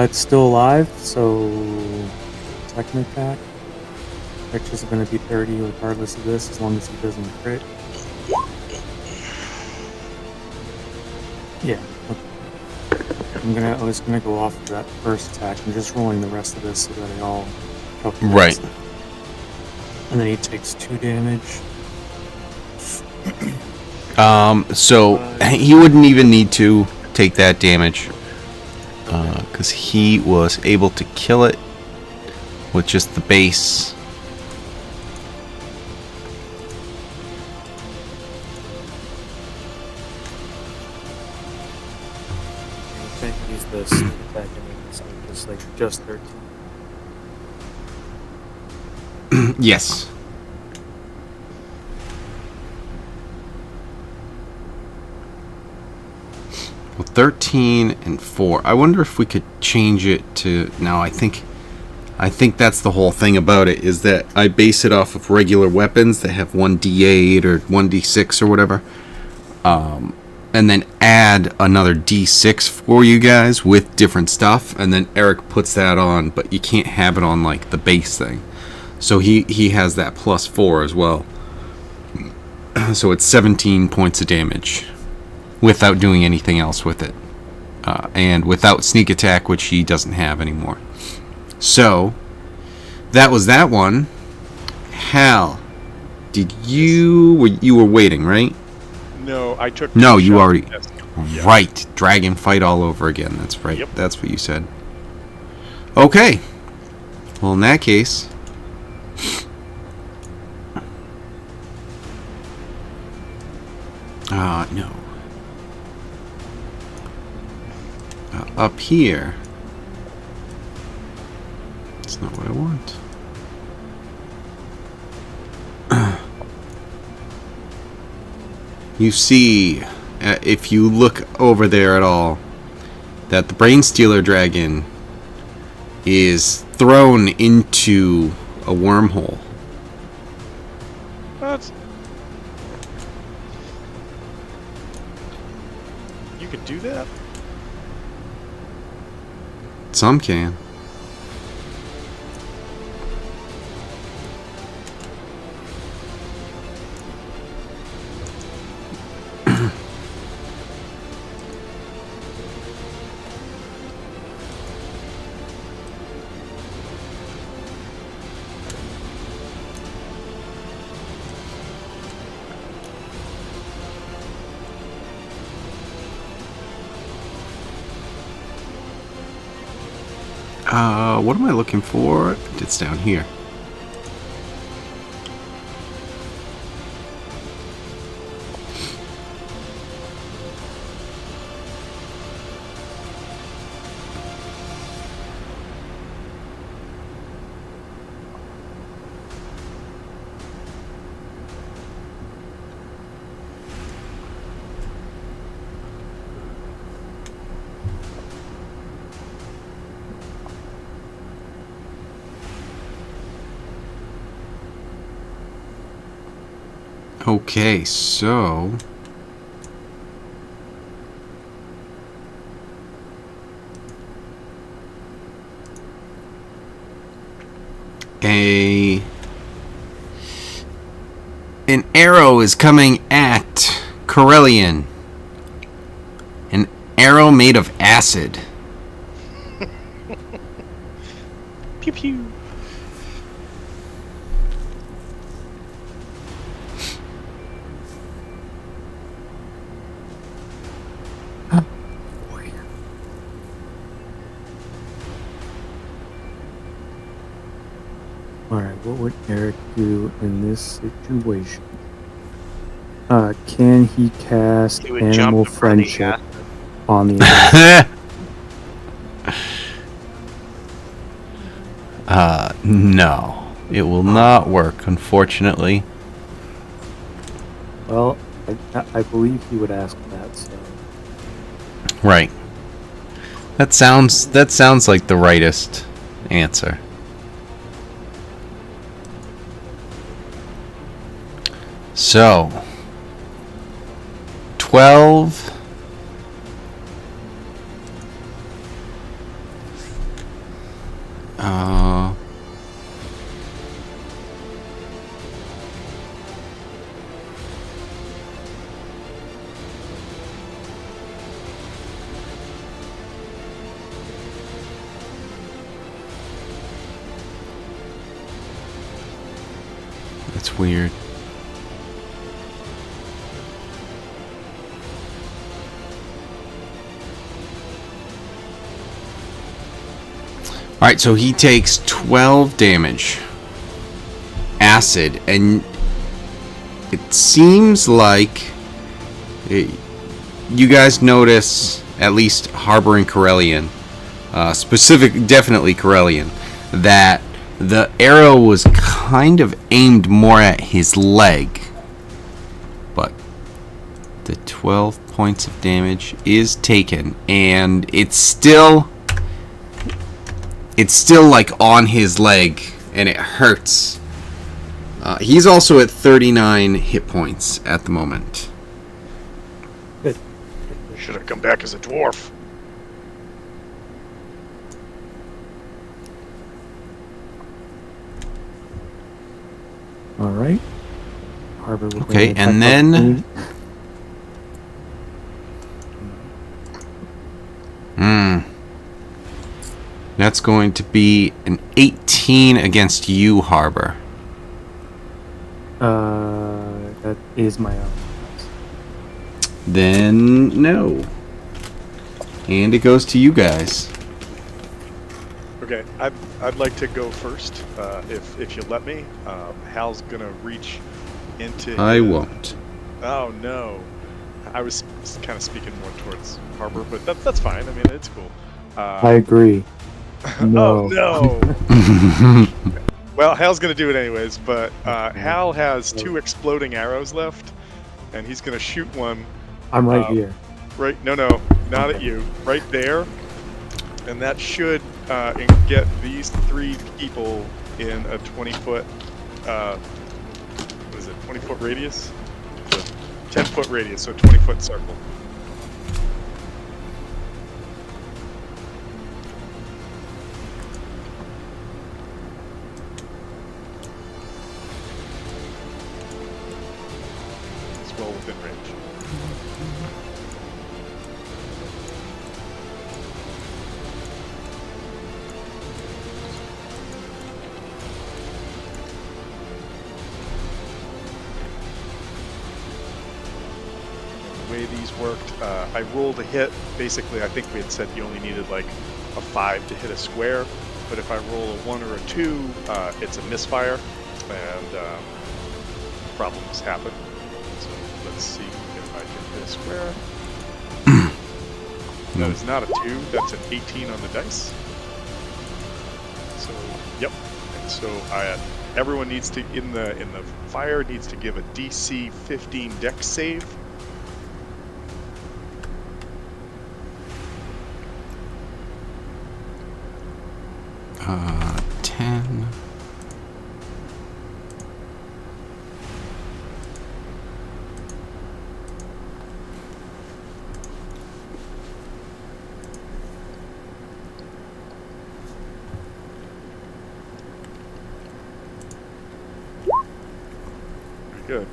It's still alive, so second attack. Which is going to be 30 regardless of this, as long as he doesn't crit. Yeah. Okay. I was gonna go off of that first attack. I'm just rolling the rest of this so that it all calculates. Right. And then he takes 2 damage. So he wouldn't even need to take that damage. Because he was able to kill it with just the base. I can't use the sneak attack anymore, so it's like just 13. Yes. Well, 13 and 4. I wonder if we could change it to... No, I think that's the whole thing about it, is that I base it off of regular weapons that have 1d8 or 1d6 or whatever. And then add another d6 for you guys with different stuff. And then Eric puts that on, but you can't have it on, like, the base thing. So he has that +4 as well. So it's 17 points of damage without doing anything else with it. And without sneak attack, which he doesn't have anymore. So, that was that one. Hal, did you were waiting, right? no, I took. No, two you shots already... at this. Yeah. Right, dragon fight all over again. That's right. Yep. That's what you said. Okay. Well, in that case... no. Up here. you see, if you look over there at all, that the Brain Stealer dragon is thrown into a wormhole. What? You could do that? Some can. What am I looking for? It's down here. Okay, so an arrow is coming at Corellian. An arrow made of acid. Pew pew. Alright, what would Eric do in this situation? Can he cast He would animal jump in front of the friendship acid. on the other? No. It will not work, unfortunately. Well, I believe he would ask that, so... Right. That sounds like the rightest answer. So 12 that's weird. Alright, so he takes 12 damage. Acid. And it seems like you guys notice, at least Harbor and Corellian, definitely Corellian, that the arrow was kind of aimed more at his leg. But the 12 points of damage is taken, and it's still like on his leg, and it hurts. He's also at 39 hit points at the moment. Should have come back as a dwarf. Alright. Harbor will Okay, bring and it then back up to me. that's going to be an 18 against you, Harbor. That is my own. Then no. And it goes to you guys. Okay, I'd like to go first, if you let me. Hal's gonna reach into. I won't. Oh no, I was kind of speaking more towards Harbor, but that's fine. I mean, it's cool. I agree. No. Oh no. Well, Hal's gonna do it anyways, but Hal has 2 exploding arrows left, and he's gonna shoot one. I'm right here. Right? No, not at Okay. you. Right there, and that should get these 3 people in a 20-foot. What is it? 20-foot radius? 10-foot radius, so 20-foot circle. It's well within range. The way these worked, I rolled a hit. Basically, I think we had said you only needed like a 5 to hit a square, but if I roll a 1 or a 2, it's a misfire, and problems happen. So let's see if I can hit a square. That is not a 2, that's an 18 on the dice. So, yep. And so everyone needs to, in the fire, needs to give a DC 15 dex save. Uh, 10. Good.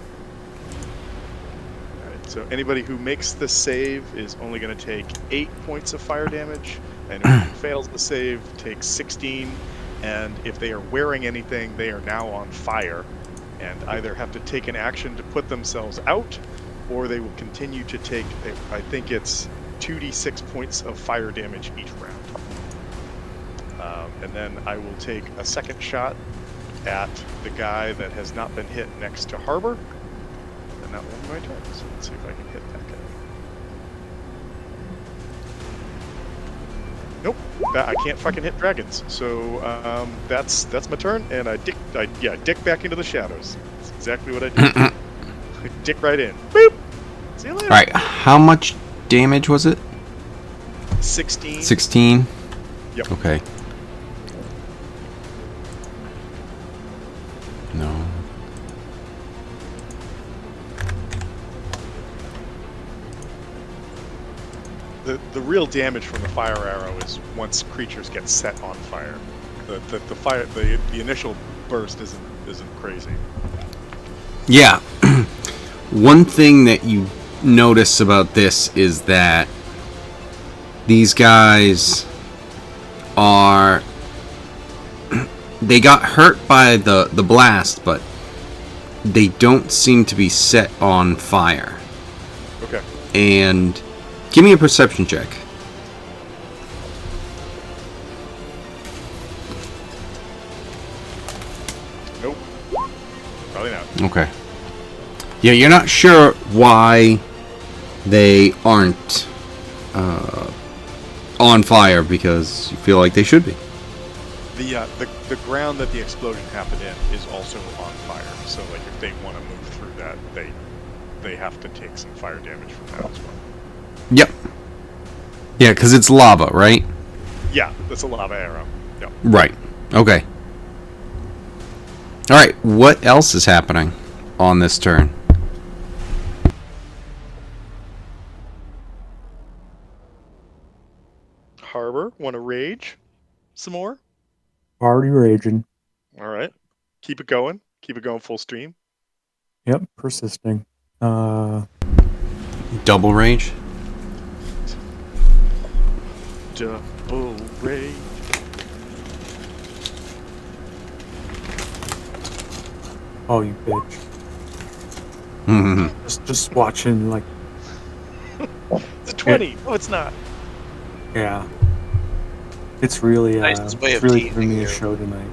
Alright, so anybody who makes the save is only going to take 8 points of fire damage, and who fails the save takes 16, and if they are wearing anything, they are now on fire, and either have to take an action to put themselves out, or they will continue to take, I think it's 2d6 points of fire damage each round. And then I will take a second shot at the guy that has not been hit next to Harbor, and that will be my turn. So let's see if I can hit that guy. Nope, I can't fucking hit dragons. So that's my turn, and I dick back into the shadows. That's exactly what I did. I dick right in. Boop. See you later. All right, how much damage was it? 16. 16. Yep. Okay. No. The real damage from the fire arrow is once creatures get set on fire. The initial burst isn't crazy. Yeah. One thing that you notice about this is that these guys are they got hurt by the blast, but they don't seem to be set on fire. Okay. And give me a perception check. Nope. Probably not. Okay. Yeah, you're not sure why they aren't on fire, because you feel like they should be. The ground that the explosion happened in is also on fire. So like if they want to move through that, they have to take some fire damage from that as well. Yep. Yeah, because it's lava, right? Yeah, that's a lava arrow. Yep. Right. Okay. All right. What else is happening on this turn? Harbor, want to rage some more? Already raging. All right. Keep it going. Keep it going full stream. Yep, persisting. Double rage. Double rage. Oh, you bitch. Just watching, like, It's a 20. No, it's not. yeah. It's really, Nice way it's of really teasing giving me you. a show tonight.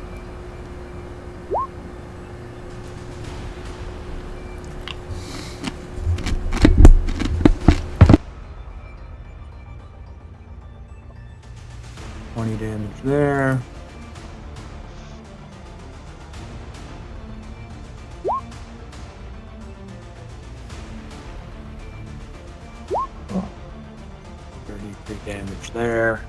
$20 damage there. 3 damage there.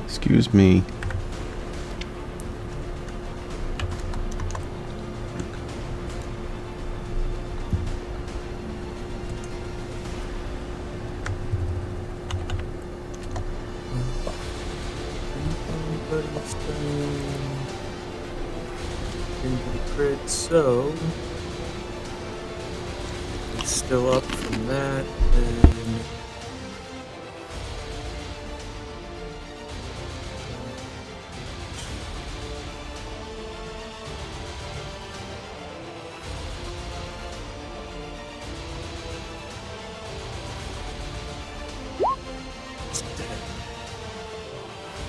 Excuse me. Into the crit, so it's still up from that, and it's dead.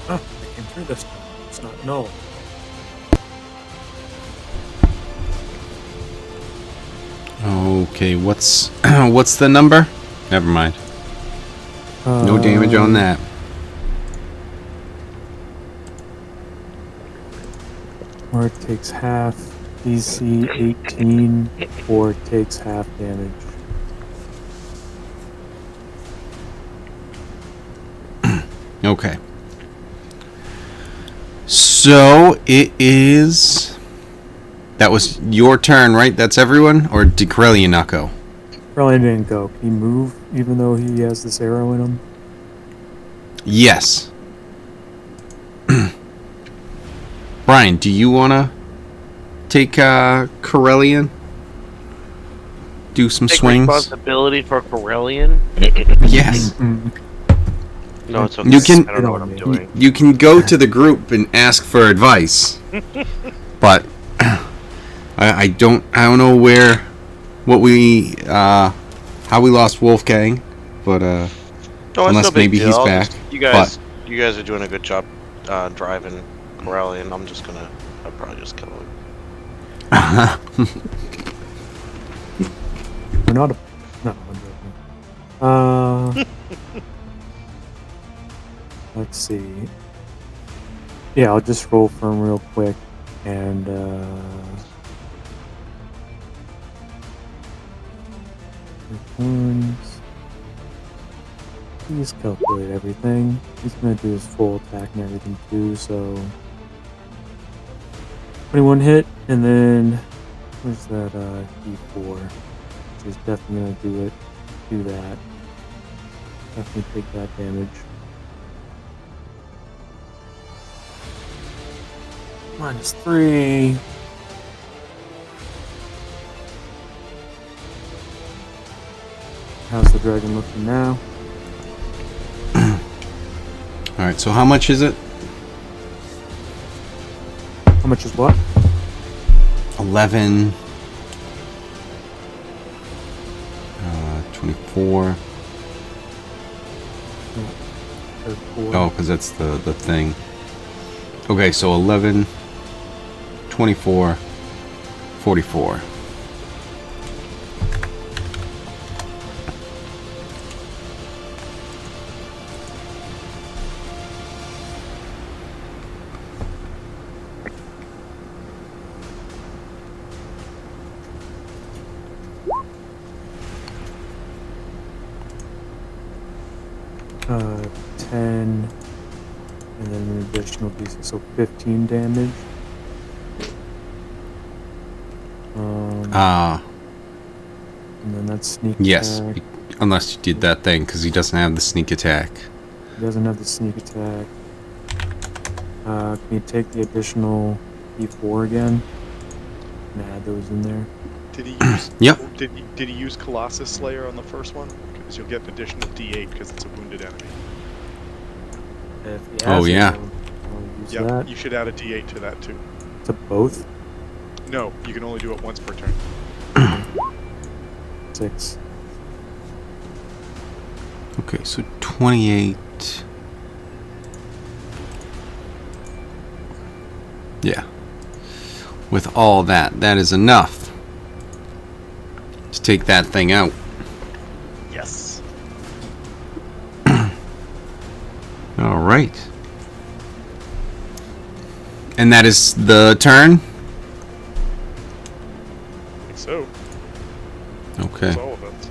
Oh, I came through this time. It's not null. Okay, what's what's the number? Never mind. No damage on that. Or it takes half. DC 18, or it takes half damage. Okay. So it is. That was your turn, right? That's everyone? Or did Corellian not go? Probably didn't go. Can he move even though he has this arrow in him? Yes. Brian, do you want to take Corellian? Do some Take swings? responsibility for Corellian? Yes. No, it's okay. You can- I don't know what I'm doing. You can go to the group and ask for advice. But I don't know how we lost Wolfgang, but No, it's unless no big maybe deal. he's I'll back. just- you guys are doing a good job driving Corellian. I'll probably just kill him. We're not a... No, I'm joking. Let's see. Yeah, I'll just roll for him real quick, and wounds. Please calculate everything. He's gonna do his full attack and everything too, so 21 hit, and then where's that D4? Which is definitely gonna do that. Definitely take that damage. -3. How's the dragon looking now? Alright, so how much is it? How much is what? 11. 24. Or 4. Oh, because that's the thing. Okay, so 11, 24, 44. Uh, 10, and then an additional d6, so 15 damage. And then that's sneak Yes, attack. unless you did that thing, because he doesn't have the sneak attack. He doesn't have the sneak attack. Can you take the additional d4 again? And add those in there. Did he use? Yep. Did he use Colossus Slayer on the first one? Because you'll get an additional D8 because it's a wounded enemy. If he Oh, has it, yeah. I'll use Yep. that. You should add a D8 to that too. To both? No, you can only do it once per turn. 6. Okay, so 28. Yeah. With all that, that is enough to take that thing out. Yes. All right. And that is the turn? I think so. Okay. That's all of it.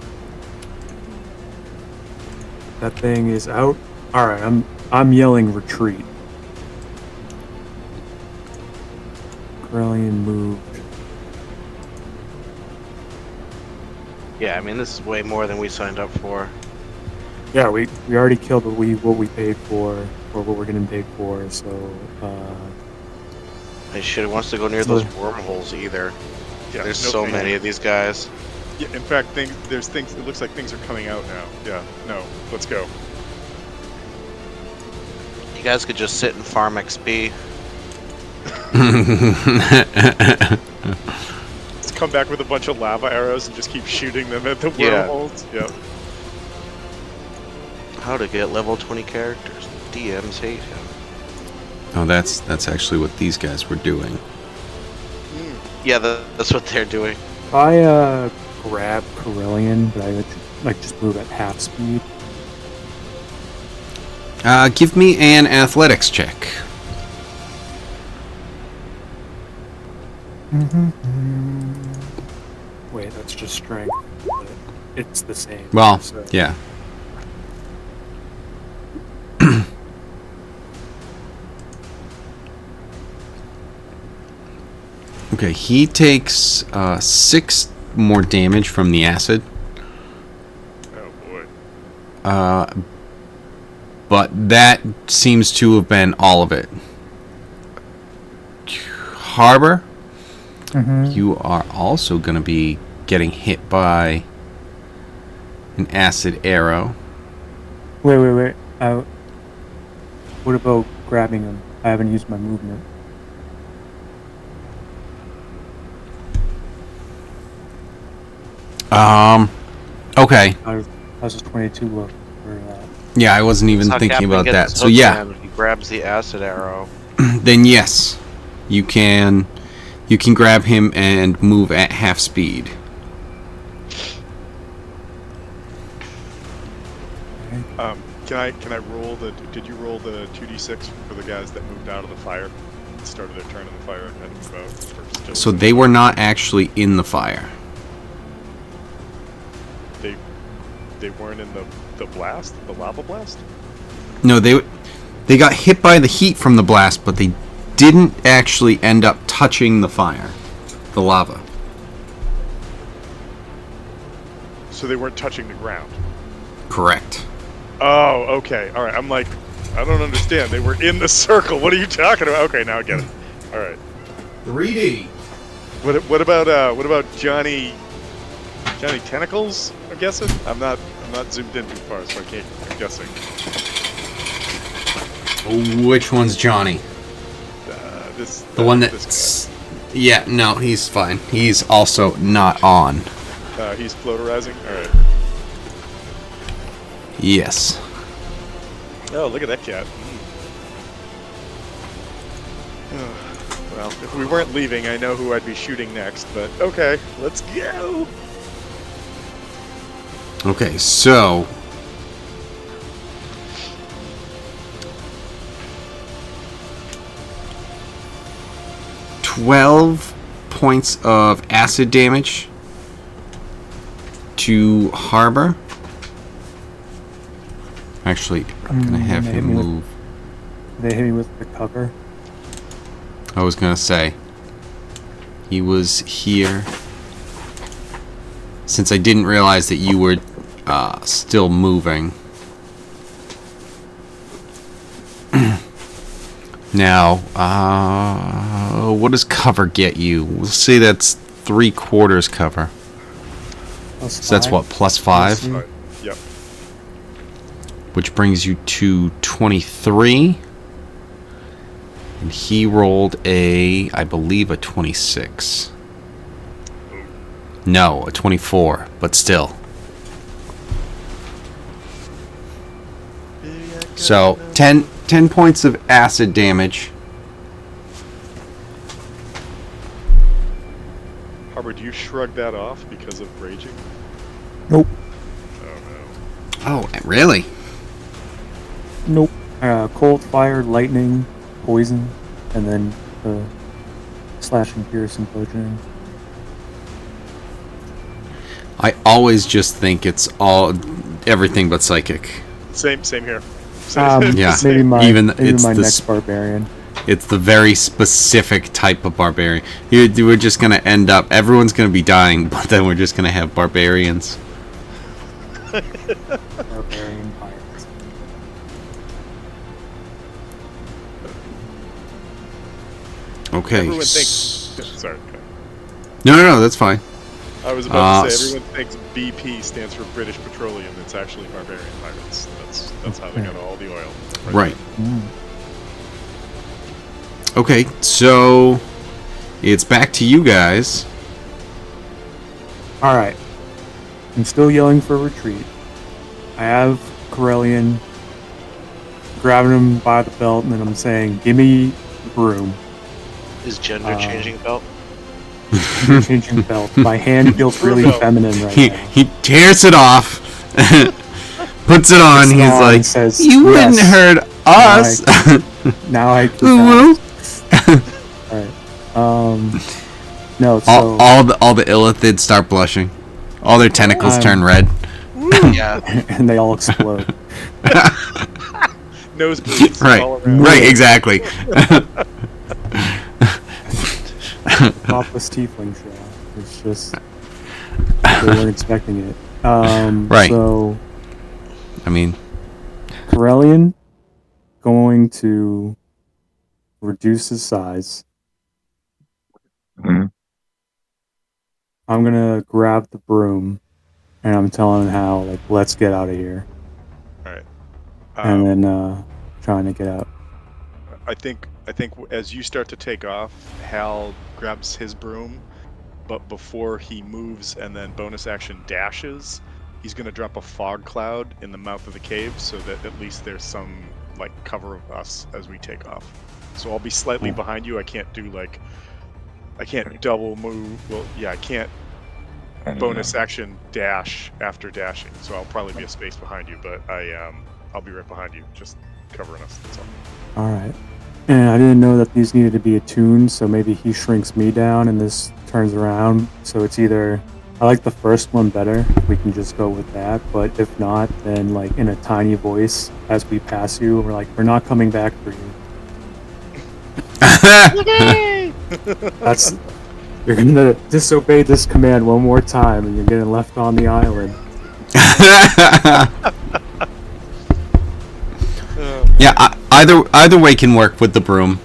That thing is out. All right, I'm yelling retreat. Corellian moved. Yeah, I mean, this is way more than we signed up for. Yeah, we already killed what we paid for, or what we're getting paid for. So I shit, wants to go near those wormholes either. Yeah, There's no so thank many you. of these guys. Yeah, in fact, there's things. It looks like things are coming out now. Yeah, no, let's go. You guys could just sit and farm XP. Let's come back with a bunch of lava arrows and just keep shooting them at the Yeah. wormholes. Yep. How to get level 20 characters. DMs hate him. Oh, that's actually what these guys were doing. Yeah, that's what they're doing. if I grab Corellian, but I like just move at half speed. Give me an athletics check. Wait, that's just strength. But it's the same. Well, so. yeah. Okay, he takes 6 more damage from the acid. Oh boy. But that seems to have been all of it. Harbor, you are also going to be getting hit by an acid arrow. Wait. What about grabbing him? I haven't used my movement. Okay. How's this 22 look for that? Yeah, I wasn't even That's how thinking Captain about gets that. his So hook yeah, in. He grabs the acid arrow. then yes, you can grab him and move at half speed. Can I roll the? Did you roll the 2d6 for the guys that moved out of the fire? Started their turn in the fire and had to move out. Or still So they were not actually in the fire. They weren't in the blast, the lava blast. No, they got hit by the heat from the blast, but they didn't actually end up touching the fire, the lava. So they weren't touching the ground. Correct. Oh, okay. All right. I'm like, I don't understand. They were in the circle. What are you talking about? Okay, now I get it. All right. 3D. What about Johnny Tentacles? I'm guessing. I'm not zoomed in too far, so I can't. I'm guessing. Which one's Johnny? The one this that's... Yeah, no, he's fine. He's also not on. guy. He's floaterizing. All right. Yes. Oh, look at that cat. Well, if we weren't leaving, I know who I'd be shooting next, but okay, let's go. Okay, so... ...12 points of acid damage to Harbor. Actually, I'm gonna have him move. They hit me with the cover. I was gonna say he was here. Since I didn't realize that you were still moving. Now, what does cover get you? We'll say that's 3/4 cover. So that's what, +5? All right. Yep. Which brings you to 23. And he rolled I believe a 26. No, a 24, but still. So, 10 points of acid damage. Harbor, do you shrug that off because of raging? Nope. Oh Oh, really? Nope. Cold, fire, lightning, poison, and then the slash and pierce and bludgeoning. I always just think it's everything but psychic. Same here. Yeah. Maybe my it's next barbarian. It's the very specific type of barbarian. We're just gonna end up. Everyone's gonna be dying, but then we're just gonna have barbarians. Barbarian pirates. Okay. Everyone thinks. Sorry. No, that's fine. I was about to say everyone thinks BP stands for British Petroleum. It's actually barbarian pirates. That's how they got all the oil. Right. Okay, so it's back to you guys. Alright. I'm still yelling for retreat. I have Corellian grabbing him by the belt, and then I'm saying, give me the broom. Is gender changing belt? Changing belt. My hand feels really feminine right now. He tears it off, puts it on. He's like, says, "You yes. wouldn't hurt us." Now I can Ooh. Alright. No, so... all the illithids start blushing. All their tentacles turn red. Yeah. and they all explode. Nosebleeds Right. all around. Right, exactly. Topless tiefling show. It's just... They weren't expecting it. Right. So... I mean... Corellian going to reduce his size. Mhm. I'm gonna grab the broom, and I'm telling him how, like, let's get out of here. Alright. And then trying to get out. I think as you start to take off, Hal grabs his broom, but before he moves and then bonus action dashes, he's going to drop a fog cloud in the mouth of the cave so that at least there's some like cover of us as we take off. So I'll be slightly behind you. I can't double move. Well, yeah, I can't bonus action dash after dashing. So I'll probably be a space behind you, but I'll be right behind you, just covering us. That's all. All right. And I didn't know that these needed to be attuned, so maybe he shrinks me down and this turns around. So it's either... I like the first one better. We can just go with that. But if not, then like in a tiny voice as we pass you, we're like, we're not coming back for you. That's... You're gonna disobey this command one more time and you're getting left on the island. Yeah, either way can work with the broom.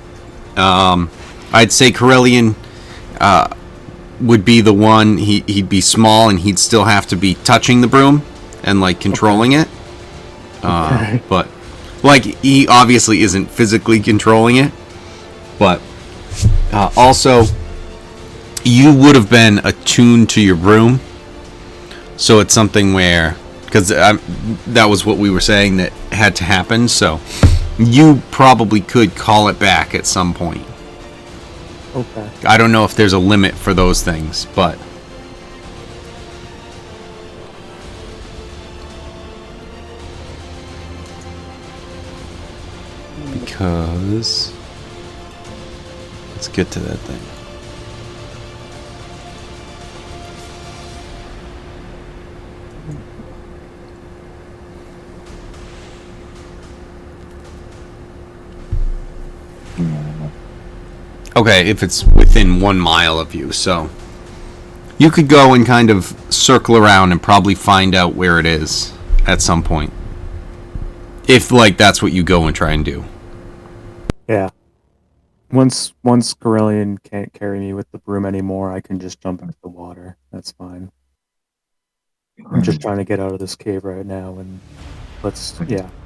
I'd say Corellian would be the one. He'd be small and he'd still have to be touching the broom and like controlling it. But like he obviously isn't physically controlling it. But also, you would have been attuned to your broom, so it's something where. Because that was what we were saying that had to happen, so you probably could call it back at some point. Okay. I don't know if there's a limit for those things, but... Because... Let's get to that thing. Okay, if it's within 1 mile of you, so you could go and kind of circle around and probably find out where it is at some point. If, like, that's what you go and try and do. Yeah. Once Corellian can't carry me with the broom anymore, I can just jump into the water. That's fine. I'm just trying to get out of this cave right now, and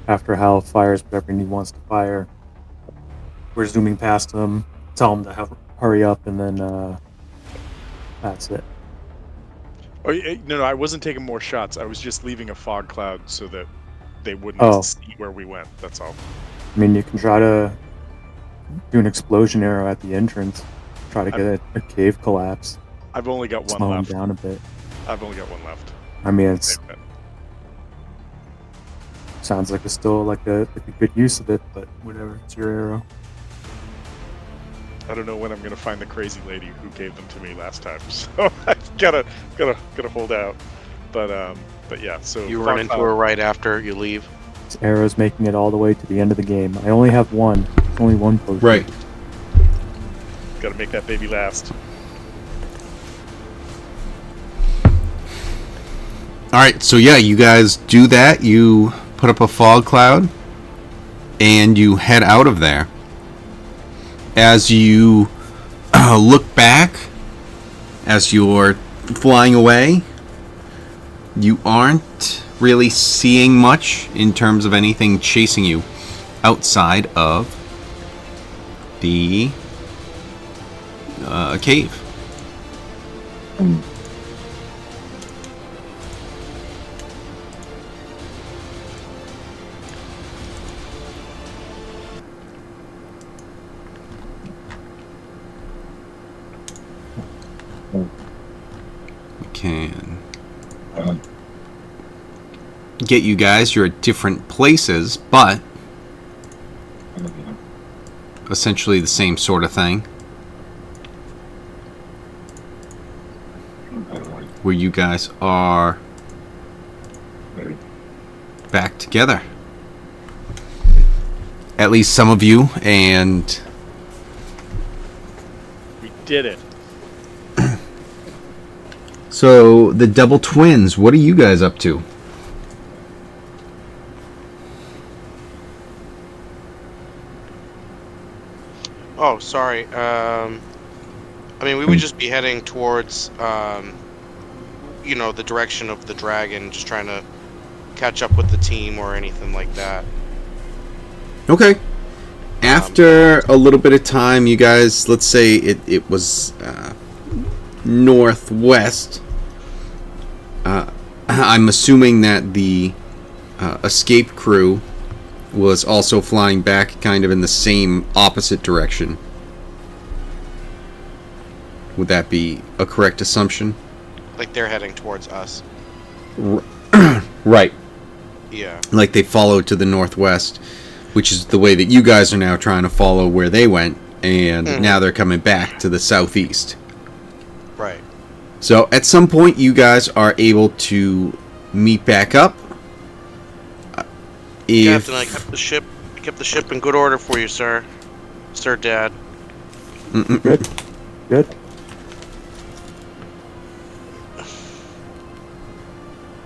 after Hal fires whatever he wants to fire, we're zooming past him, tell him to hurry up, and then that's it. Oh, no, I wasn't taking more shots. I was just leaving a fog cloud so that they wouldn't see where we went. That's all. I mean, you can try to do an explosion arrow at the entrance. Try to get a cave collapse. I've only got one Slow left. him down a bit. I've only got one left. I mean, it's sounds like it's still like a good use of it, but whatever. It's your arrow. I don't know when I'm gonna find the crazy lady who gave them to me last time, so I gotta hold out. But yeah. So You Thought run into Cloud- her right after you leave. This arrow's making it all the way to the end of the game. I only have one. It's only one potion. Right. Gotta make that baby last. All right, so yeah, you guys do that. You put up a fog cloud, and you head out of there. As you look back, as you're flying away, you aren't really seeing much in terms of anything chasing you outside of the cave. We can get you guys. You're at different places, but essentially the same sort of thing. Where you guys are back together. At least some of you, and We did it. so the double twins, what are you guys up to? Oh, sorry. I mean, we would just be heading towards, you know, the direction of the dragon, just trying to catch up with the team or anything like that. Okay. After a little bit of time, you guys, let's say it was northwest. I'm assuming that the escape crew was also flying back kind of in the same opposite direction. Would that be a correct assumption? Like they're heading towards us. Right. Yeah. Like they followed to the northwest, which is the way that you guys are now trying to follow where they went, and now they're coming back to the southeast. Right. So at some point you guys are able to meet back up. If Captain, I kept the ship in good order for you, sir. Sir Dad. Good. Good.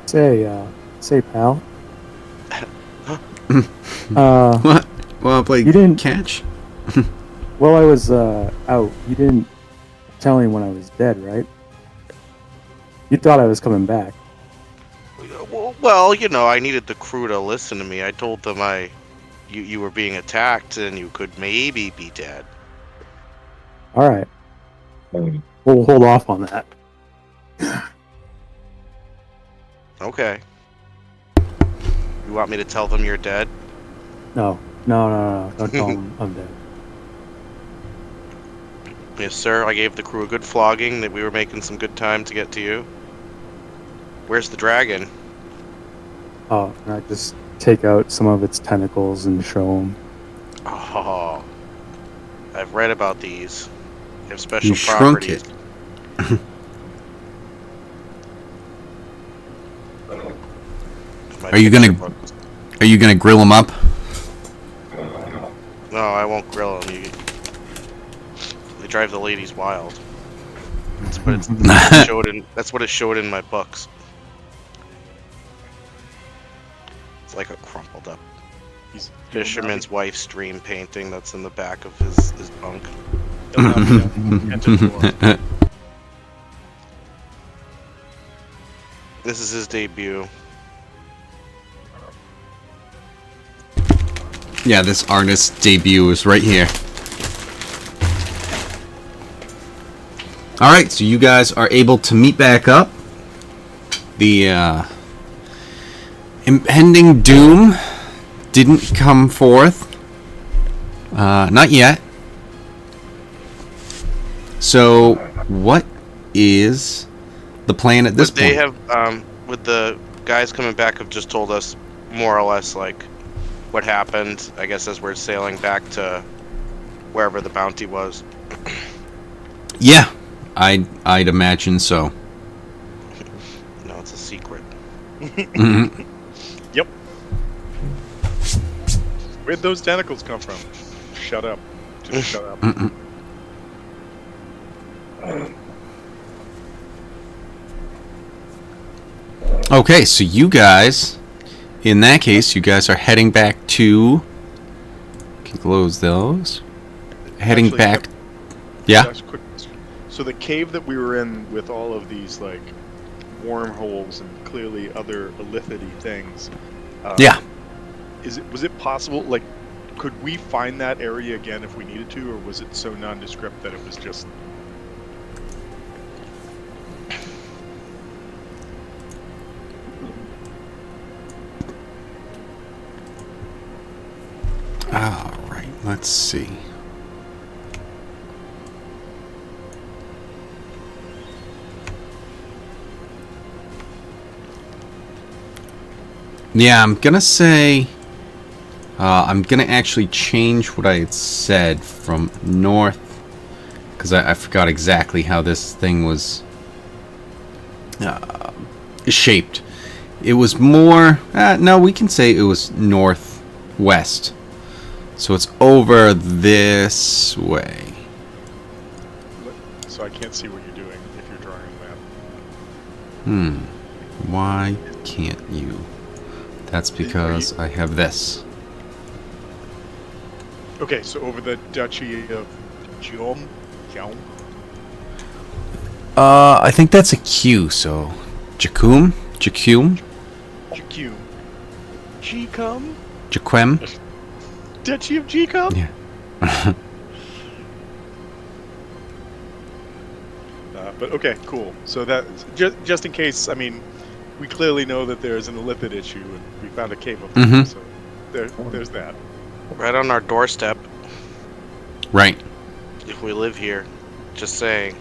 Say, pal. What? Well, I played You didn't- catch. While I was out, you didn't tell anyone I was dead, right? You thought I was coming back. Well, you know, I needed the crew to listen to me. I told them you were being attacked and you could maybe be dead. All right. We'll hold off on that. Okay. You want me to tell them you're dead? No. Don't tell them I'm dead. Yes, sir. I gave the crew a good flogging. That we were making some good time to get to you. Where's the dragon? Oh, and I just take out some of its tentacles and show them. Oh, I've read about these. They have special You shrunk properties. it. My Are you picture gonna- books. Are you gonna grill them up? No, I won't grill them. They drive the ladies wild. That's what it showed in. That's what it showed in my books. It's like a crumpled up He's fisherman's wife's dream painting that's in the back of his bunk. he'll not be enter the door. This is his debut. Yeah, this artist's debut is right here. Alright, so you guys are able to meet back up. The impending doom didn't come forth. Not yet. So, what is the plan at this Would they point? have, would the guys coming back have just told us more or less like what happened? I guess as we're sailing back to wherever the bounty was. Yeah, I'd imagine so. No, it's a secret. Mhm. Yep. Where'd those tentacles come from? Shut up. Just shut up. Mm-mm. Okay, so you guys, in that case, you guys are heading back to. Can close those. Heading Actually, back. Yeah. Josh, quick question. So the cave that we were in with all of these like wormholes and clearly other illithid-y things. Yeah. Was it possible? Like, could we find that area again if we needed to, or was it so nondescript that it was just? All right. Let's see. Yeah, I'm gonna say. I'm gonna actually change what I had said from north, because I forgot exactly how this thing was shaped. It was more. No, we can say it was northwest. So it's over this way. So I can't see what you're doing if you're drawing a map. Why can't you? That's because I have this. Okay, so over the Duchy of Jiom. I think that's a Q, so Jacum? Jacum? Jacum. Jicum? Jaquem? Duchy of Jicum? Yeah. But okay, cool. So that just in case, I mean, we clearly know that there's an illithid issue, and we found a cave of them, so there's that. Right on our doorstep. Right. If we live here, just saying.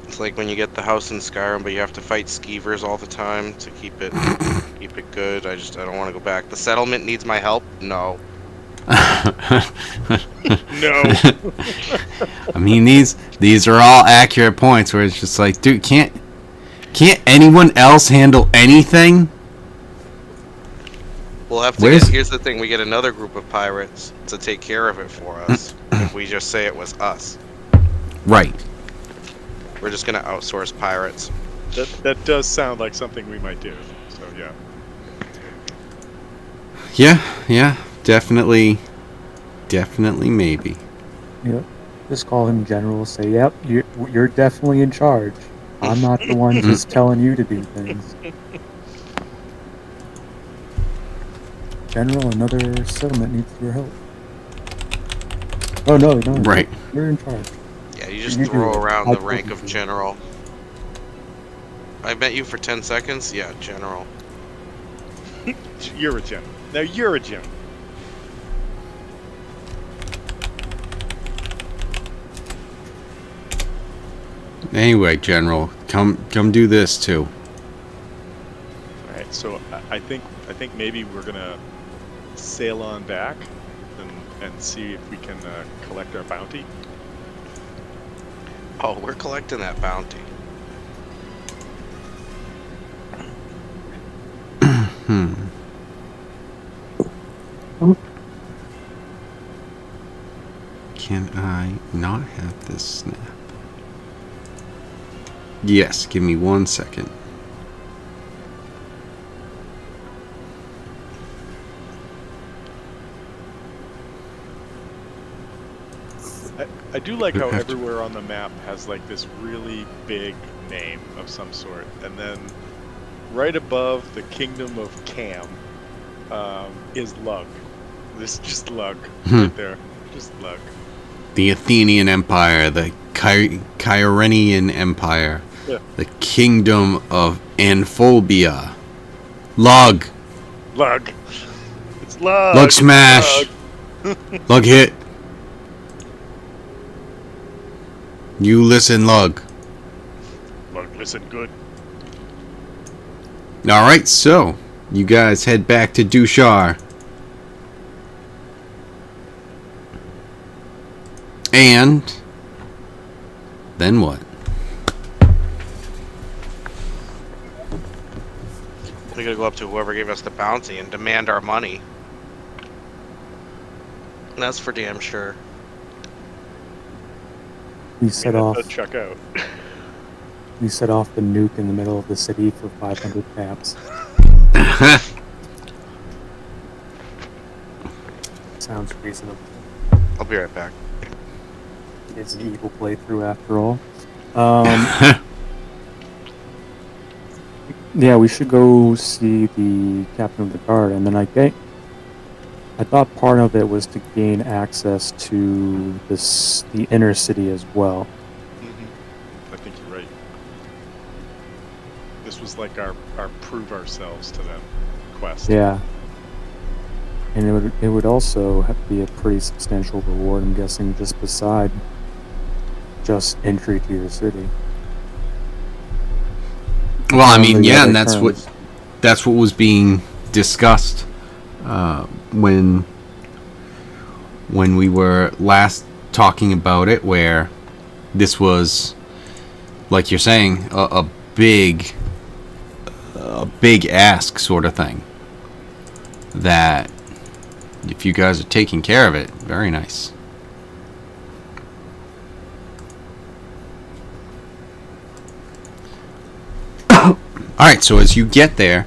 It's like when you get the house in Skyrim, but you have to fight skeevers all the time to keep it good. I don't want to go back. The settlement needs my help. No. No. I mean, these are all accurate points where it's just like, dude, can't anyone else handle anything? We'll have to here's the thing, we get another group of pirates to take care of it for us if we just say it was us. Right. We're just gonna outsource pirates. That does sound like something we might do. So yeah. Yeah, definitely, maybe. Yep. Just call him General. Say, yep, you're definitely in charge. I'm not the one just telling you to do things. General, another settlement needs your help. Oh no, Right. You're in charge. Yeah, you just You throw do it. around I'll the rank tell of you. general. I met you for 10 seconds? Yeah, general. You're a gem. Now you're a gem. Anyway, General, come do this too. All right. So I think maybe we're gonna sail on back and see if we can collect our bounty. Oh, we're collecting that bounty. Can I not have this snap? Yes, give me 1 second. I do like We how have to- everywhere on the map has like this really big name of some sort, and then right above the kingdom of Cam is Lug. This is just Lug right there, just Lug. The Athenian Empire, the Kyrenian Empire, Yeah. the Kingdom of Anphobia. Lug! Lug. It's Lug. Lug it's smash! Lug. Lug hit! You listen, Lug. Lug, listen good. Alright, so, you guys head back to Dushar. And then what? We gotta go up to whoever gave us the bounty and demand our money. That's for damn sure. We set off. Check out. We set off the nuke in the middle of the city for 500 caps. Sounds reasonable. I'll be right back. It's an evil playthrough after all. Yeah, we should go see the captain of the guard, and then I thought part of it was to gain access to the inner city as well. I think you're right. This was like our prove ourselves to them quest. Yeah. And it would also have to be a pretty substantial reward, I'm guessing, just beside just entry to your city. Well, I mean, yeah, and that's what was being discussed when we were last talking about it, where this was, like you're saying, a big ask sort of thing. That if you guys are taking care of it, very nice. Alright, so as you get there,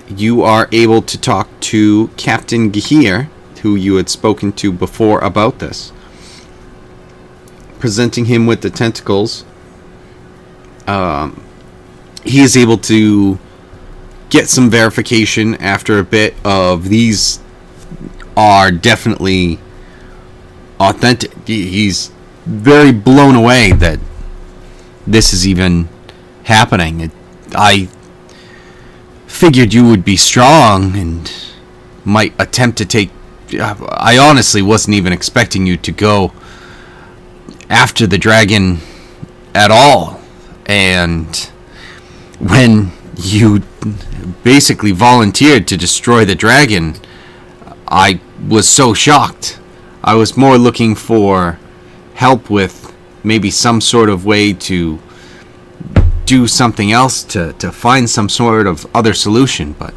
you are able to talk to Captain Gahir, who you had spoken to before about this. Presenting him with the tentacles, he is able to get some verification after a bit of these are definitely authentic. He's very blown away that this is even happening. I figured you would be strong and might attempt to take... I honestly wasn't even expecting you to go after the dragon at all. And when you basically volunteered to destroy the dragon, I was so shocked. I was more looking for help with maybe some sort of way to do something else, to find some sort of other solution, but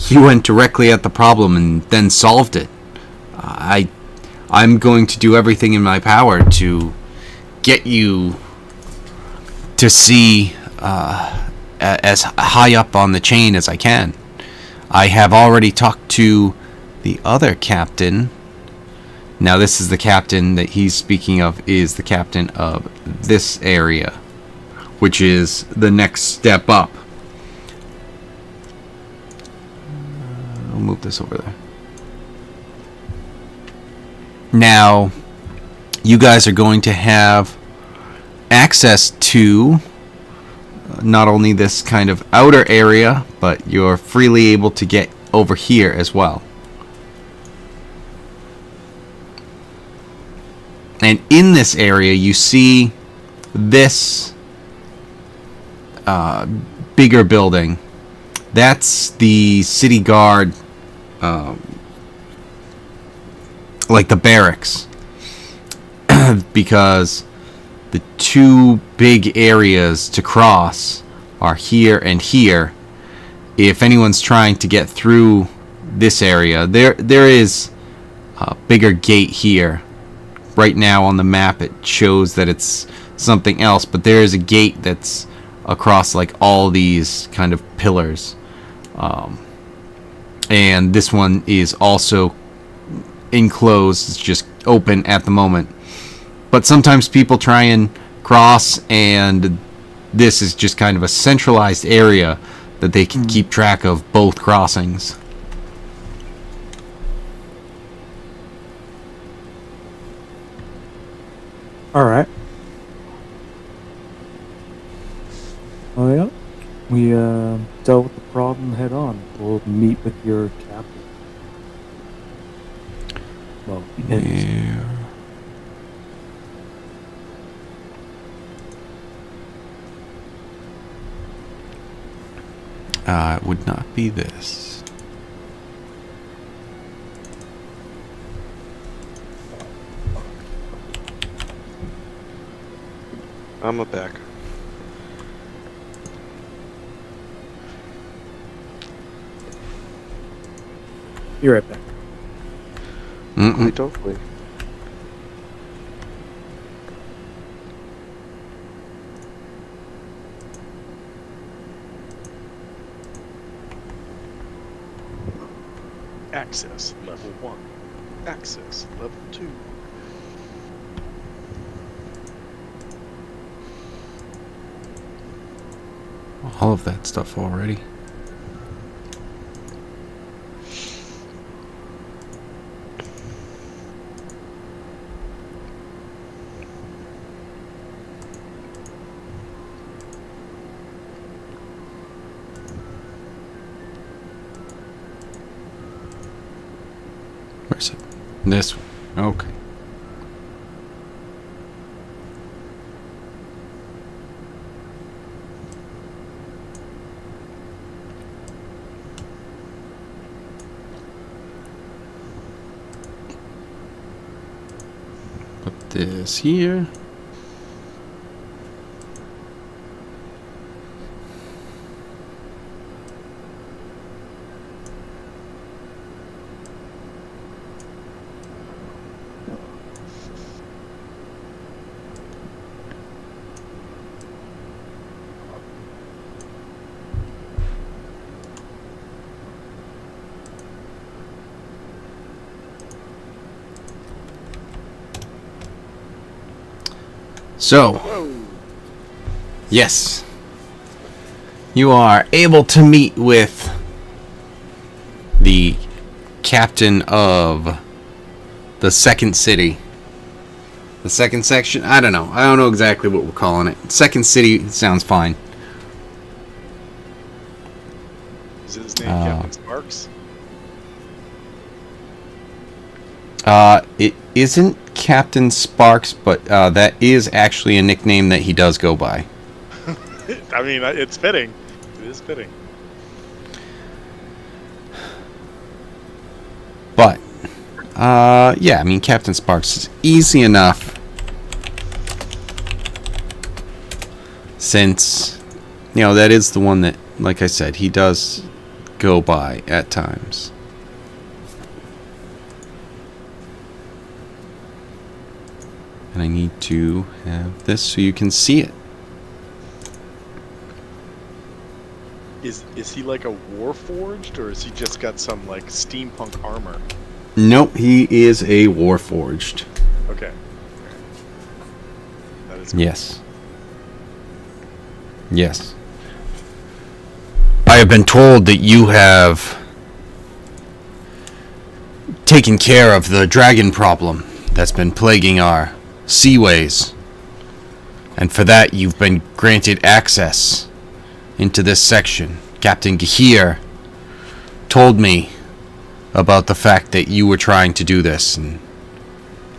you went directly at the problem and then solved it. I'm going to do everything in my power to get you to see as high up on the chain as I can. I have already talked to the other captain. Now this is the captain that he's speaking of, is the captain of this area, which is the next step up. I'll move this over there. Now, you guys are going to have access to not only this kind of outer area, but you're freely able to get over here as well. And in this area, you see this bigger building. That's the city guard, like the barracks, because the two big areas to cross are here and here. If anyone's trying to get through this area, there is a bigger gate here. Right now on the map it shows that it's something else, but there is a gate that's across like all these kind of pillars. And this one is also enclosed. It's just open at the moment. But sometimes people try and cross, and this is just kind of a centralized area that they can keep track of both crossings. Alright. Oh yeah. We dealt with the problem head on. We'll meet with your captain. Well, Yeah. It would not be this. I'm back. Be right back. Mm-mm. Totally. Access level 1. Access level 2. All of that stuff already. Where's it? This one. Okay. Put this here. So, yes, you are able to meet with the captain of the second city. The second section? I don't know. I don't know exactly what we're calling it. Second city sounds fine. Is his name Captain Sparks? It isn't Captain Sparks, but that is actually a nickname that he does go by. I mean, it's fitting. It is fitting. But, yeah, I mean, Captain Sparks is easy enough. Since, you know, that is the one that, like I said, he does go by at times. And I need to have this so you can see it. Is he like a warforged, or has he just got some like steampunk armor? Nope, he is a warforged. Okay. That is cool. Yes. Yes. I have been told that you have taken care of the dragon problem that's been plaguing our seaways. And for that, you've been granted access into this section. Captain Gahir told me about the fact that you were trying to do this, and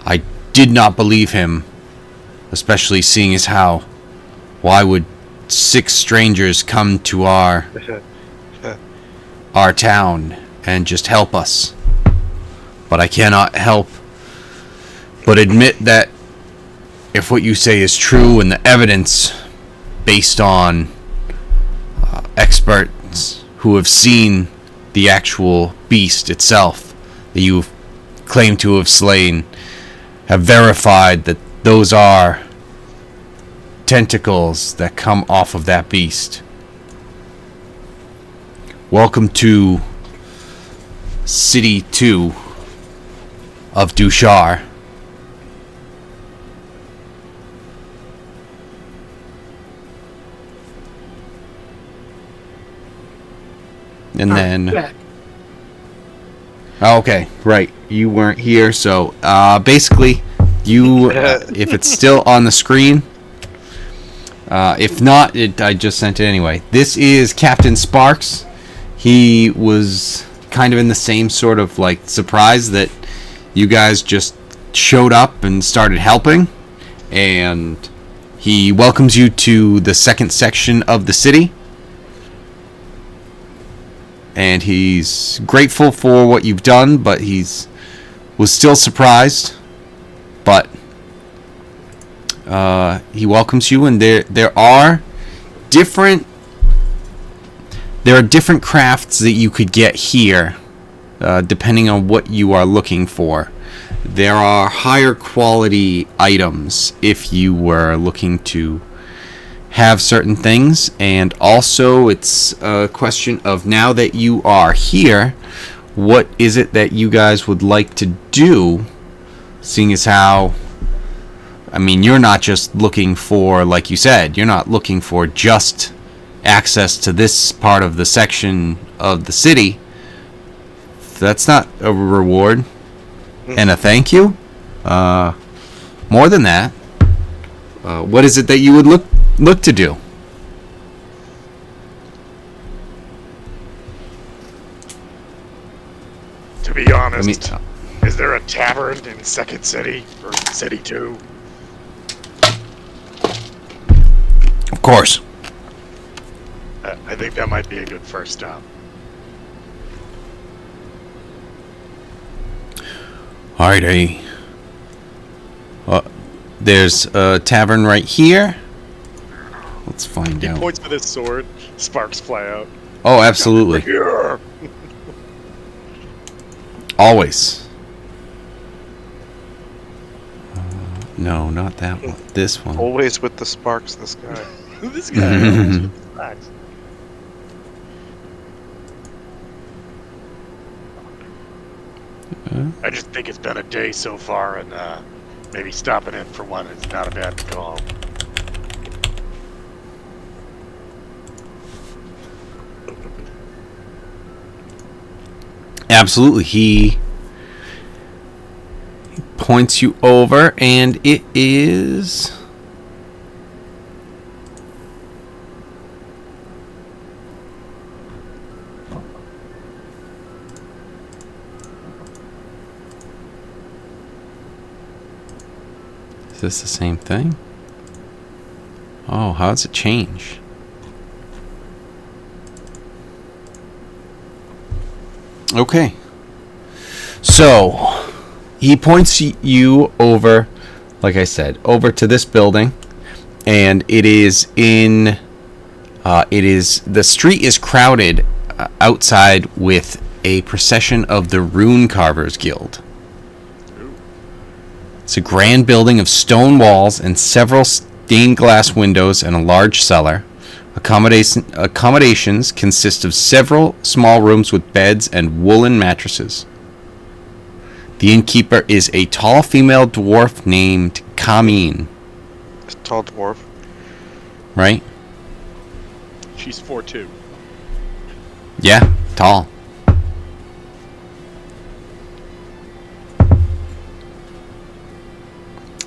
I did not believe him, especially seeing as how why would 6 strangers come to our town and just help us. But I cannot help but admit that if what you say is true and the evidence based on experts who have seen the actual beast itself that you claim to have slain have verified that those are tentacles that come off of that beast. Welcome to City 2 of Dushar. And then... Oh, okay, right. You weren't here, so basically, you, if it's still on the screen, if not, I just sent it anyway. This is Captain Sparks. He was kind of in the same sort of like surprise that you guys just showed up and started helping, and he welcomes you to the second section of the city. And he's grateful for what you've done, but was still surprised. But he welcomes you, and there are different crafts that you could get here, depending on what you are looking for. There are higher quality items if you were looking to have certain things, and also it's a question of, now that you are here, what is it that you guys would like to do, seeing as how, I mean, you're not just looking for, like you said, you're not looking for just access to this part of the section of the city. That's not a reward and a thank you. More than that, what is it that you would look to do? To be honest, I mean, is there a tavern in Second City or City 2? of course. I think that might be a good first stop. Alright, there's a tavern right here. Let's find He out. points with his sword, sparks fly out. Oh, absolutely. Here! Always. No, not that one. This one. Always with the sparks, this guy. This guy. Relax. I just think it's been a day so far, and maybe stopping in for one is not a bad call. Absolutely. He points you over, and it is... Is this the same thing? Oh, how does it change? Okay. So, he points you over, like I said, over to this building, and it is in, the street is crowded outside with a procession of the Rune Carvers Guild. It's a grand building of stone walls and several stained glass windows and a large cellar. Accommodations consist of several small rooms with beds and woolen mattresses. The innkeeper is a tall female dwarf named Kameen. A tall dwarf. Right? She's 4'2". Yeah, tall.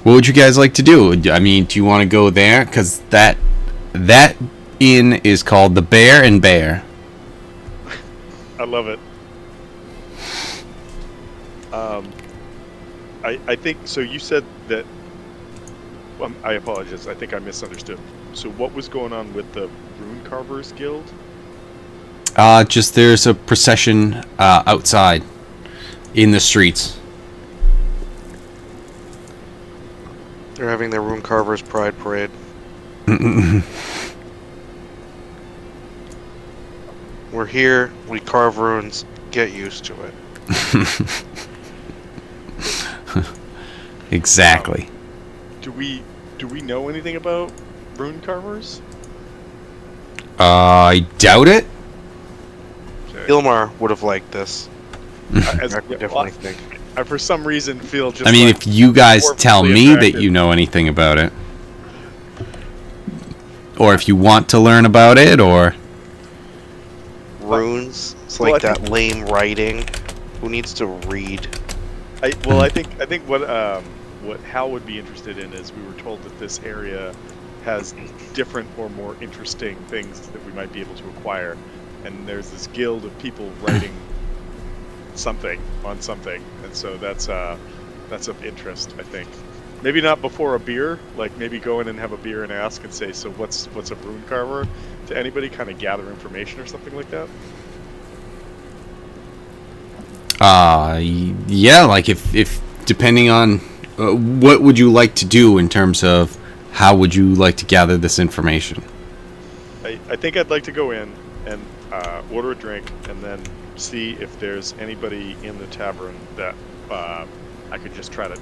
What would you guys like to do? I mean, do you want to go there? Because that inn is called the Bear and Bear. I love it. I think so. You said that. I apologize. I think I misunderstood. So what was going on with the Rune Carvers Guild? Just there's a procession outside in the streets. They're having their Rune Carvers Pride Parade. We're here, we carve runes, get used to it. Exactly. Do we know anything about Rune Carvers? I doubt it. Okay. Ilmar would have liked this. As, I could definitely think. I for some reason feel just. I mean, like if you guys tell dwarfishly me that attractive. you know anything about it, or if you want to learn about it, or Runes? It's Well, like I that lame writing. Who needs to read? I think what Hal would be interested in is, we were told that this area has different or more interesting things that we might be able to acquire, and there's this guild of people writing something on something, and so that's of interest. I think maybe not before a beer, like maybe go in and have a beer and ask and say, so what's a rune carver to anybody, kind of gather information or something like that. Yeah, like if depending on what would you like to do in terms of how would you like to gather this information? I think I'd like to go in and order a drink and then see if there's anybody in the tavern that I could just try to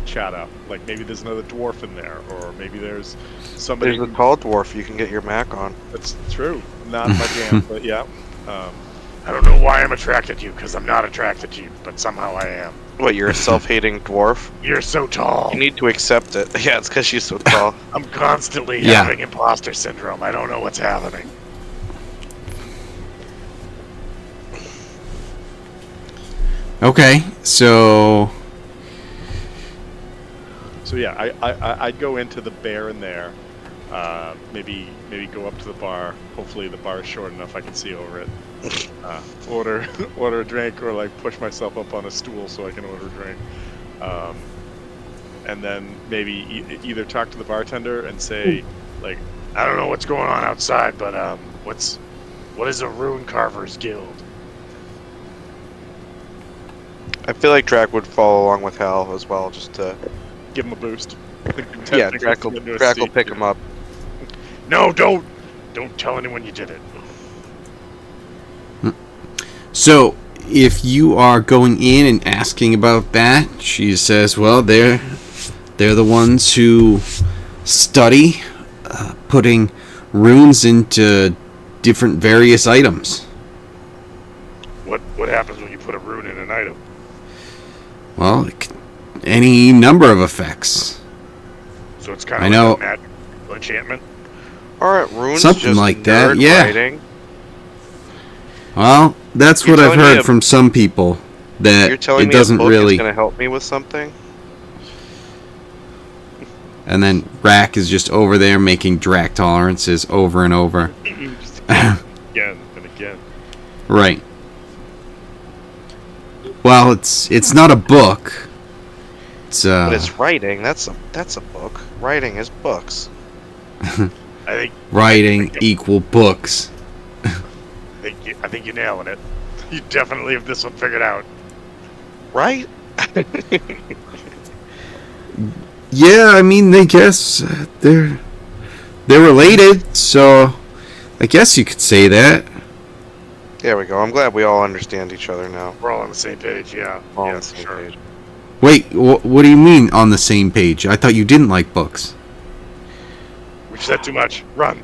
chat up. Like maybe there's another dwarf in there, or maybe there's somebody. There's a tall dwarf you can get your Mac on. That's true. Not my jam, but yeah. I don't know why I'm attracted to you, because I'm not attracted to you, but somehow I am. What, you're a self-hating dwarf? You're so tall. You need to accept it. Yeah, it's because she's so tall. I'm constantly Yeah. having imposter syndrome. I don't know what's happening. Okay, so So yeah, I'd go into the Bear in there. Maybe go up to the bar. Hopefully the bar is short enough I can see over it. Order a drink, or like push myself up on a stool so I can order a drink. And then maybe either talk to the bartender and say, like, I don't know what's going on outside, but what is a rune carver's guild? I feel like Drac would follow along with Hal as well, just to... Give him a boost. Yeah, Drac will pick him up. No, don't tell anyone you did it. So, if you are going in and asking about that, she says, well, they're the ones who study putting runes into different various items. What happens when you put a rune in an item? Well, any number of effects. So it's kind I of know. like a magic enchantment. Alright, runes Something just like that, nerd yeah. writing. Well, that's You're what I've telling me heard from some people, that You're telling it me doesn't a book really... is going to help me with something? And then Rack is just over there making Drac tolerances over and over. Just again and again. Right. Well, it's not a book. It's But it's writing. That's a book. Writing is books. I writing equal books. think you're nailing it. You definitely have this one figured out. Right? Yeah, I mean, I guess they're related, so I guess you could say that. There we go. I'm glad we all understand each other now. We're all on the same page, yeah. All yeah, on the same sure. page. Wait, what do you mean on the same page? I thought you didn't like books. We've said too much. Run.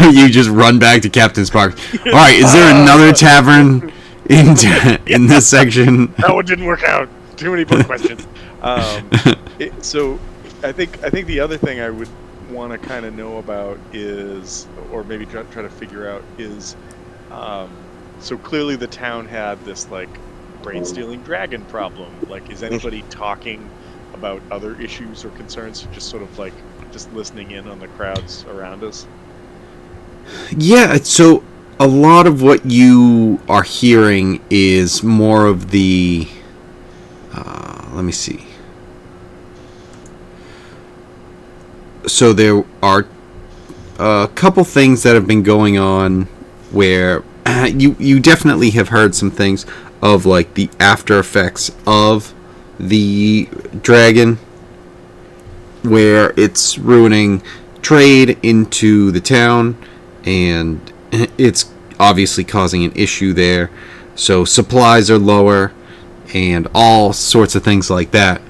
You just run back to Captain's Park. All right, is there another tavern in this section? That one didn't work out. Too many book questions. So I think the other thing I would want to kind of know about is, or maybe try to figure out is, so clearly the town had this like brain-stealing dragon problem. Like, is anybody talking about other issues or concerns, just sort of like just listening in on the crowds around us? Yeah, so a lot of what you are hearing is more of the... let me see. So there are a couple things that have been going on where you definitely have heard some things of like the after effects of the dragon, where it's ruining trade into the town, and it's obviously causing an issue there. So supplies are lower and all sorts of things like that.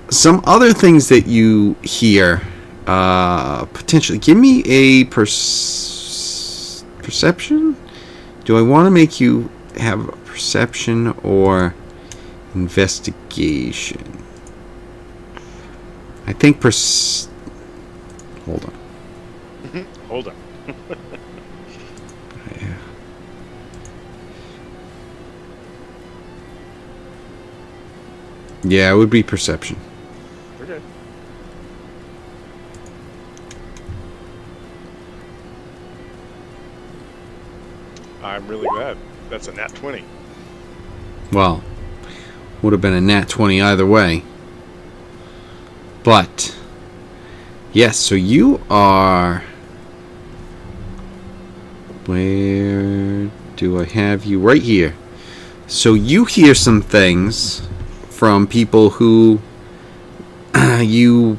Some other things that you hear, potentially, give me a perception? Do I want to make you have a perception or investigation? I think hold on. Hold on. Yeah. Yeah, it would be perception. Okay. I'm really glad. That's a nat 20. Well, would have been a nat 20 either way. But, yes, so you are... Where do I have you? Right here. So you hear some things from people who you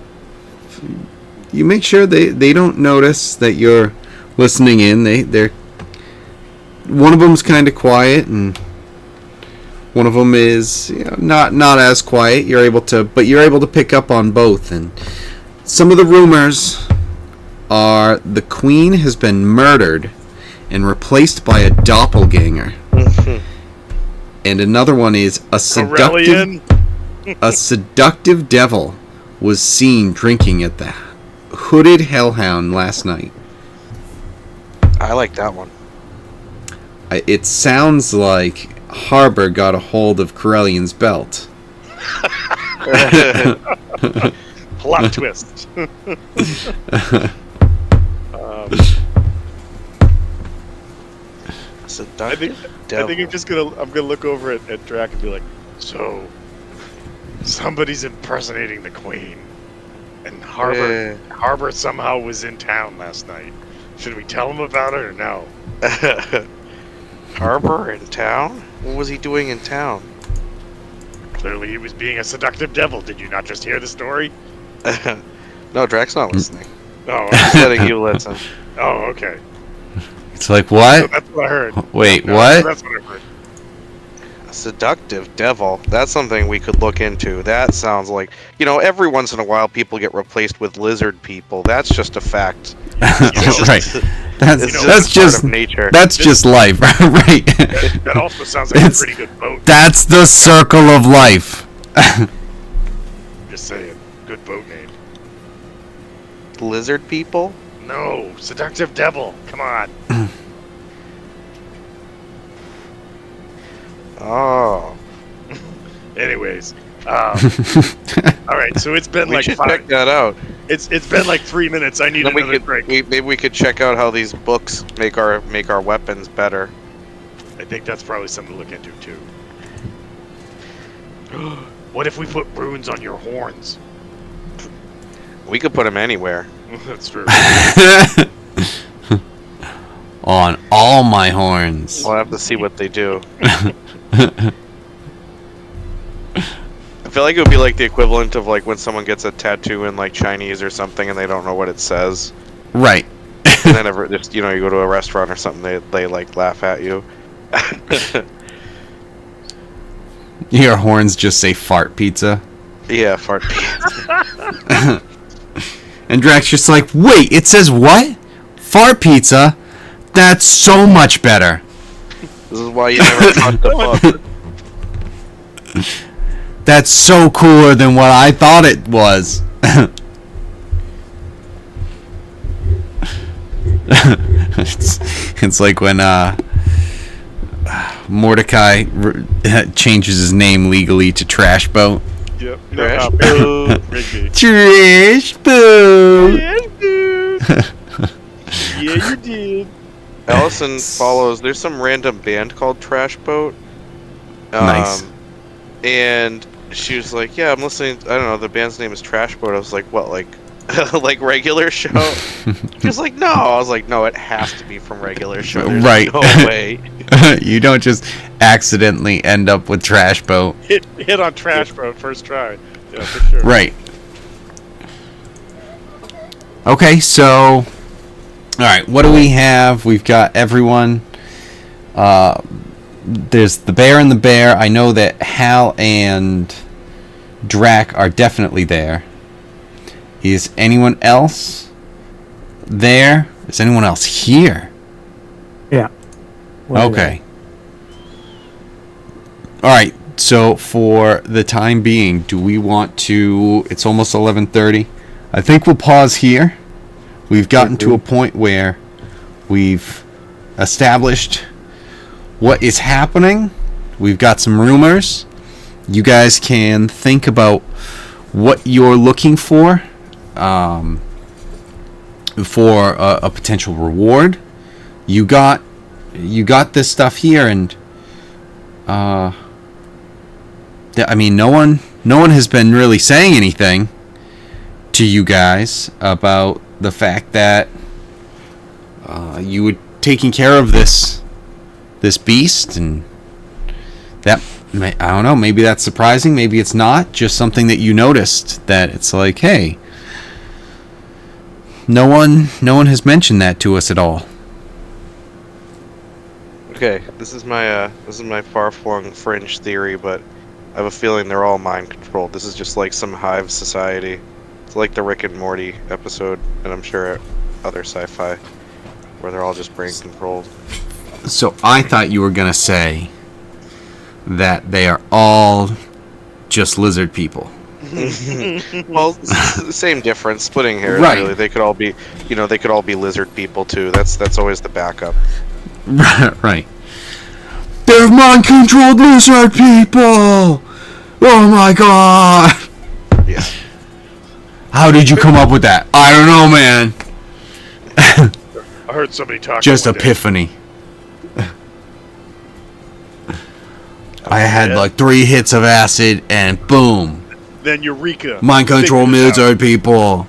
make sure they don't notice that you're listening in. They're one of them's kind of quiet, and one of them is not as quiet. You're able to pick up on both. And some of the rumors are the queen has been murdered and replaced by a doppelganger. And another one is a seductive devil was seen drinking at the Hooded Hellhound last night. I like that one. It sounds like Harbor got a hold of Corellian's belt. Plot twist. I think I'm gonna look over at Drac and be like, so somebody's impersonating the queen, and Harbor somehow was in town last night. Should we tell him about it or no? Harbor in town? What was he doing in town? Clearly he was being a seductive devil. Did you not just hear the story? No, Drac's not listening. Oh, I'm letting you listen. Oh, okay. It's like, what? So that's what I heard. Wait, No, what? That's what I heard. A seductive devil. That's something we could look into. That sounds like, every once in a while people get replaced with lizard people. That's just a fact. Right. That's just nature. That's just life, right? That also sounds like a pretty good boat. That's the circle of life. Just saying. Good boat name. Lizard people? No, seductive devil. Come on. Oh. Anyways, all right. So it's been We like should check that out. It's been like 3 minutes. I need Then another break. maybe we could check out how these books make our weapons better. I think that's probably something to look into too. What if we put runes on your horns? We could put them anywhere. That's true. On all my horns. We'll have to see what they do. I feel like it would be like the equivalent of like when someone gets a tattoo in like Chinese or something and they don't know what it says. Right. And then you go to a restaurant or something, they like laugh at you. Your horns just say fart pizza. Yeah, fart pizza. And Drax just like, wait, it says what? Fart pizza? That's so much better. This is why you never touch the book. That's so cooler than what I thought it was. it's like when Mordecai changes his name legally to Trash Boat. Yep. Trash boat. Trash Boat. Yeah, you did. Allison follows. There's some random band called Trash Boat. Nice. And she was like, "Yeah, I'm listening. I don't know. The band's name is Trash Boat." I was like, "What? Like, like regular show?" She was like, "No." I was like, "No, it has to be from regular show. There's Right. no way." You don't just accidentally end up with Trash Boat. Hit on Trash Boat first try. Yeah, for sure. Right. Okay, so alright, what do we have? We've got everyone. There's the bear and the bear. I know that Hal and Drac are definitely there. Is anyone else there? Is anyone else here? Yeah. Okay. Alright, so for the time being, do we want to... It's almost 11:30. I think we'll pause here. We've gotten to a point where we've established what is happening. We've got some rumors. You guys can think about what you're looking for a potential reward. You got this stuff here, and I mean, no one has been really saying anything to you guys about the fact that you were taking care of this beast, and I don't know, maybe that's surprising, maybe it's not, just something that you noticed, that it's like, hey, no one has mentioned that to us at all. Okay, this is my far-flung fringe theory, but I have a feeling they're all mind-controlled. This is just like some hive society. It's like the Rick and Morty episode, and I'm sure other sci-fi, where they're all just brain-controlled. So I thought you were gonna say that they are all just lizard people. Well, same difference, splitting hairs. Right. Really, they could all be, they could all be lizard people too. That's always the backup. Right. They're mind-controlled lizard people! Oh my god! Yeah. How did you come up with that? I don't know, man. I heard somebody talking. Just one day. epiphany. I had Yeah. like 3 hits of acid and boom. Then Eureka. Mind control Figured it out. lizard people.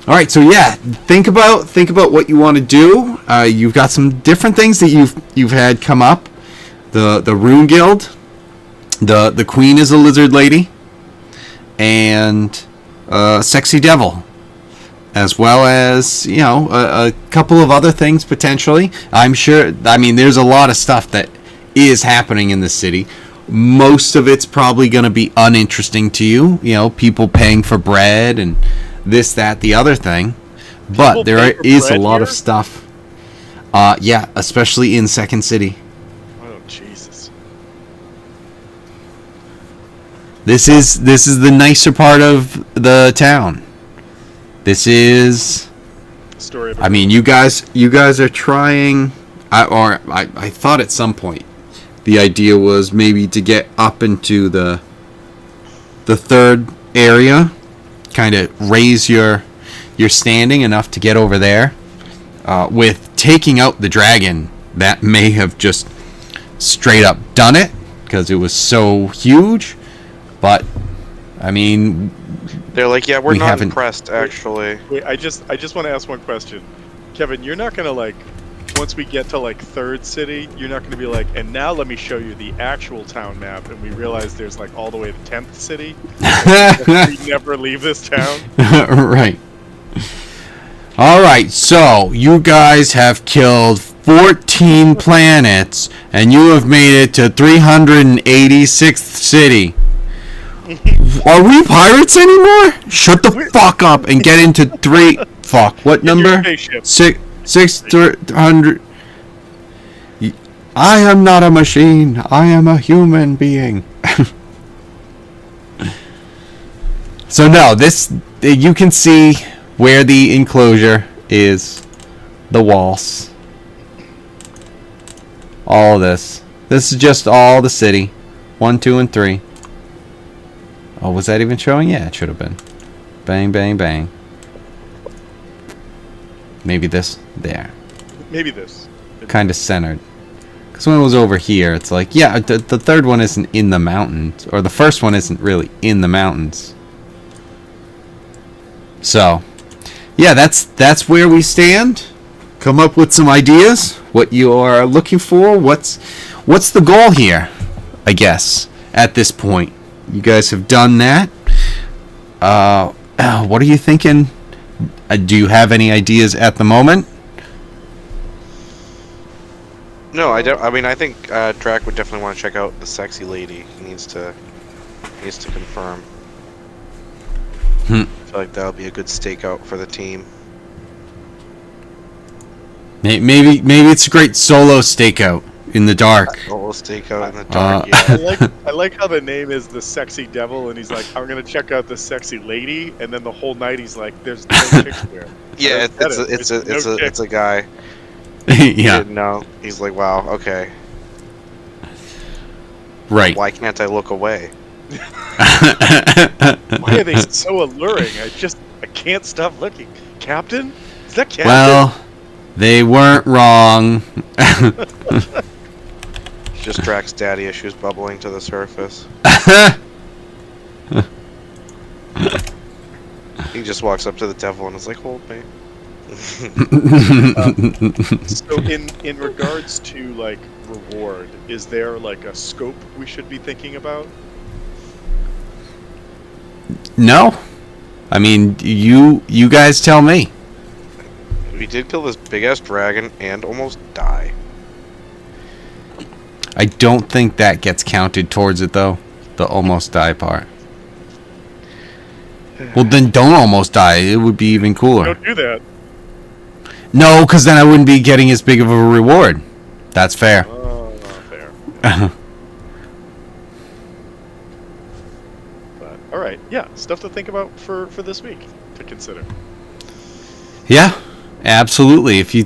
All right, so yeah, think about what you want to do. You've got some different things that you've had come up. The Rune Guild, the Queen is a lizard lady, and Sexy Devil, as well as a couple of other things potentially. I'm sure. I mean, there's a lot of stuff that is happening in the city. Most of it's probably going to be uninteresting to you. People paying for bread and this, that, the other thing. But People there pay for is a bread lot here? of stuff. Yeah, especially in Second City. Oh Jesus. This is the nicer part of the town. This is. Story of I mean, you guys are trying. I thought at some point the idea was maybe to get up into the third area, kind of raise your standing enough to get over there. With taking out the dragon, that may have just straight up done it because it was so huge. But I mean, They're like, yeah, we're We not haven't- impressed, actually. Wait, I just want to ask one question. Kevin, you're not gonna once we get to third city, you're not gonna be like, and now let me show you the actual town map, and we realize there's all the way to 10th city. We never leave this town. Right. All right, so you guys have killed 14 planets, and you have made it to 386th city. Are we pirates anymore? Shut the fuck up and get into 3. Fuck, what Your number? spaceship. 600. I am not a machine. I am a human being. So no, this you can see where the enclosure is, the walls. All of this. This is just all the city. 1, 2, and 3. Oh, was that even showing? Yeah, it should have been. Bang, bang, bang. Maybe this. There. Maybe this. Kind of centered. Because when it was over here, it's like, yeah, the third one isn't in the mountains. Or the first one isn't really in the mountains. So, yeah, that's where we stand. Come up with some ideas. What you are looking for. What's the goal here, I guess, at this point. You guys have done that. What are you thinking? Do you have any ideas at the moment? No, I don't. I mean, I think Drac would definitely want to check out the sexy lady. He needs to confirm. I feel like that'll be a good stakeout for the team. Maybe it's a great solo stakeout in the dark. A little stakeout in the dark. I like how the name is the Sexy Devil, and he's like, I'm gonna check out the sexy lady, and then the whole night he's like, there's no chicks there. Yeah, I get it. it's a guy. Yeah, Didn't know. He's like, wow, okay. right. Why can't I look away? Why are they so alluring? I can't stop looking. Captain? Is that Captain? Well, they weren't wrong. It's just Drac's daddy issues bubbling to the surface. He just walks up to the devil and is like, hold me. So in regards to like reward, is there like a scope we should be thinking about? No, I mean you guys tell me. We did kill this big ass dragon and almost die. I don't think that gets counted towards it though. The almost die part. Well, then don't almost die. It would be even cooler. Don't do that. No, because then I wouldn't be getting as big of a reward. That's fair. Oh, fair. But all right, yeah, stuff to think about for this week to consider. Yeah, absolutely. If you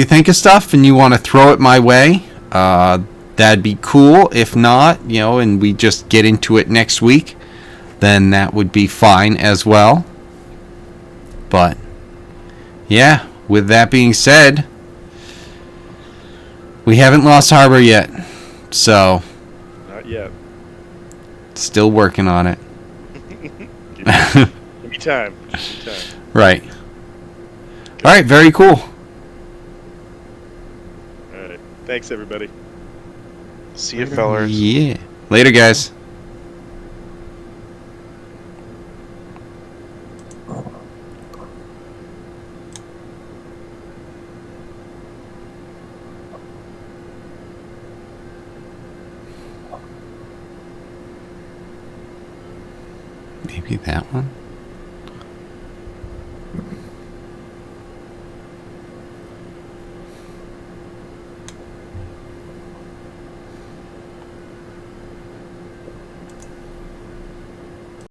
think of stuff and you want to throw it my way, that'd be cool. If not, and we just get into it next week, then that would be fine as well. But yeah, with that being said, we haven't lost Harbor yet, so Not yet. still working on it. Give me time. Give me time. Right. All right, very cool. All right. Thanks, everybody. See you, fellers. Yeah. Later, guys. Maybe that one?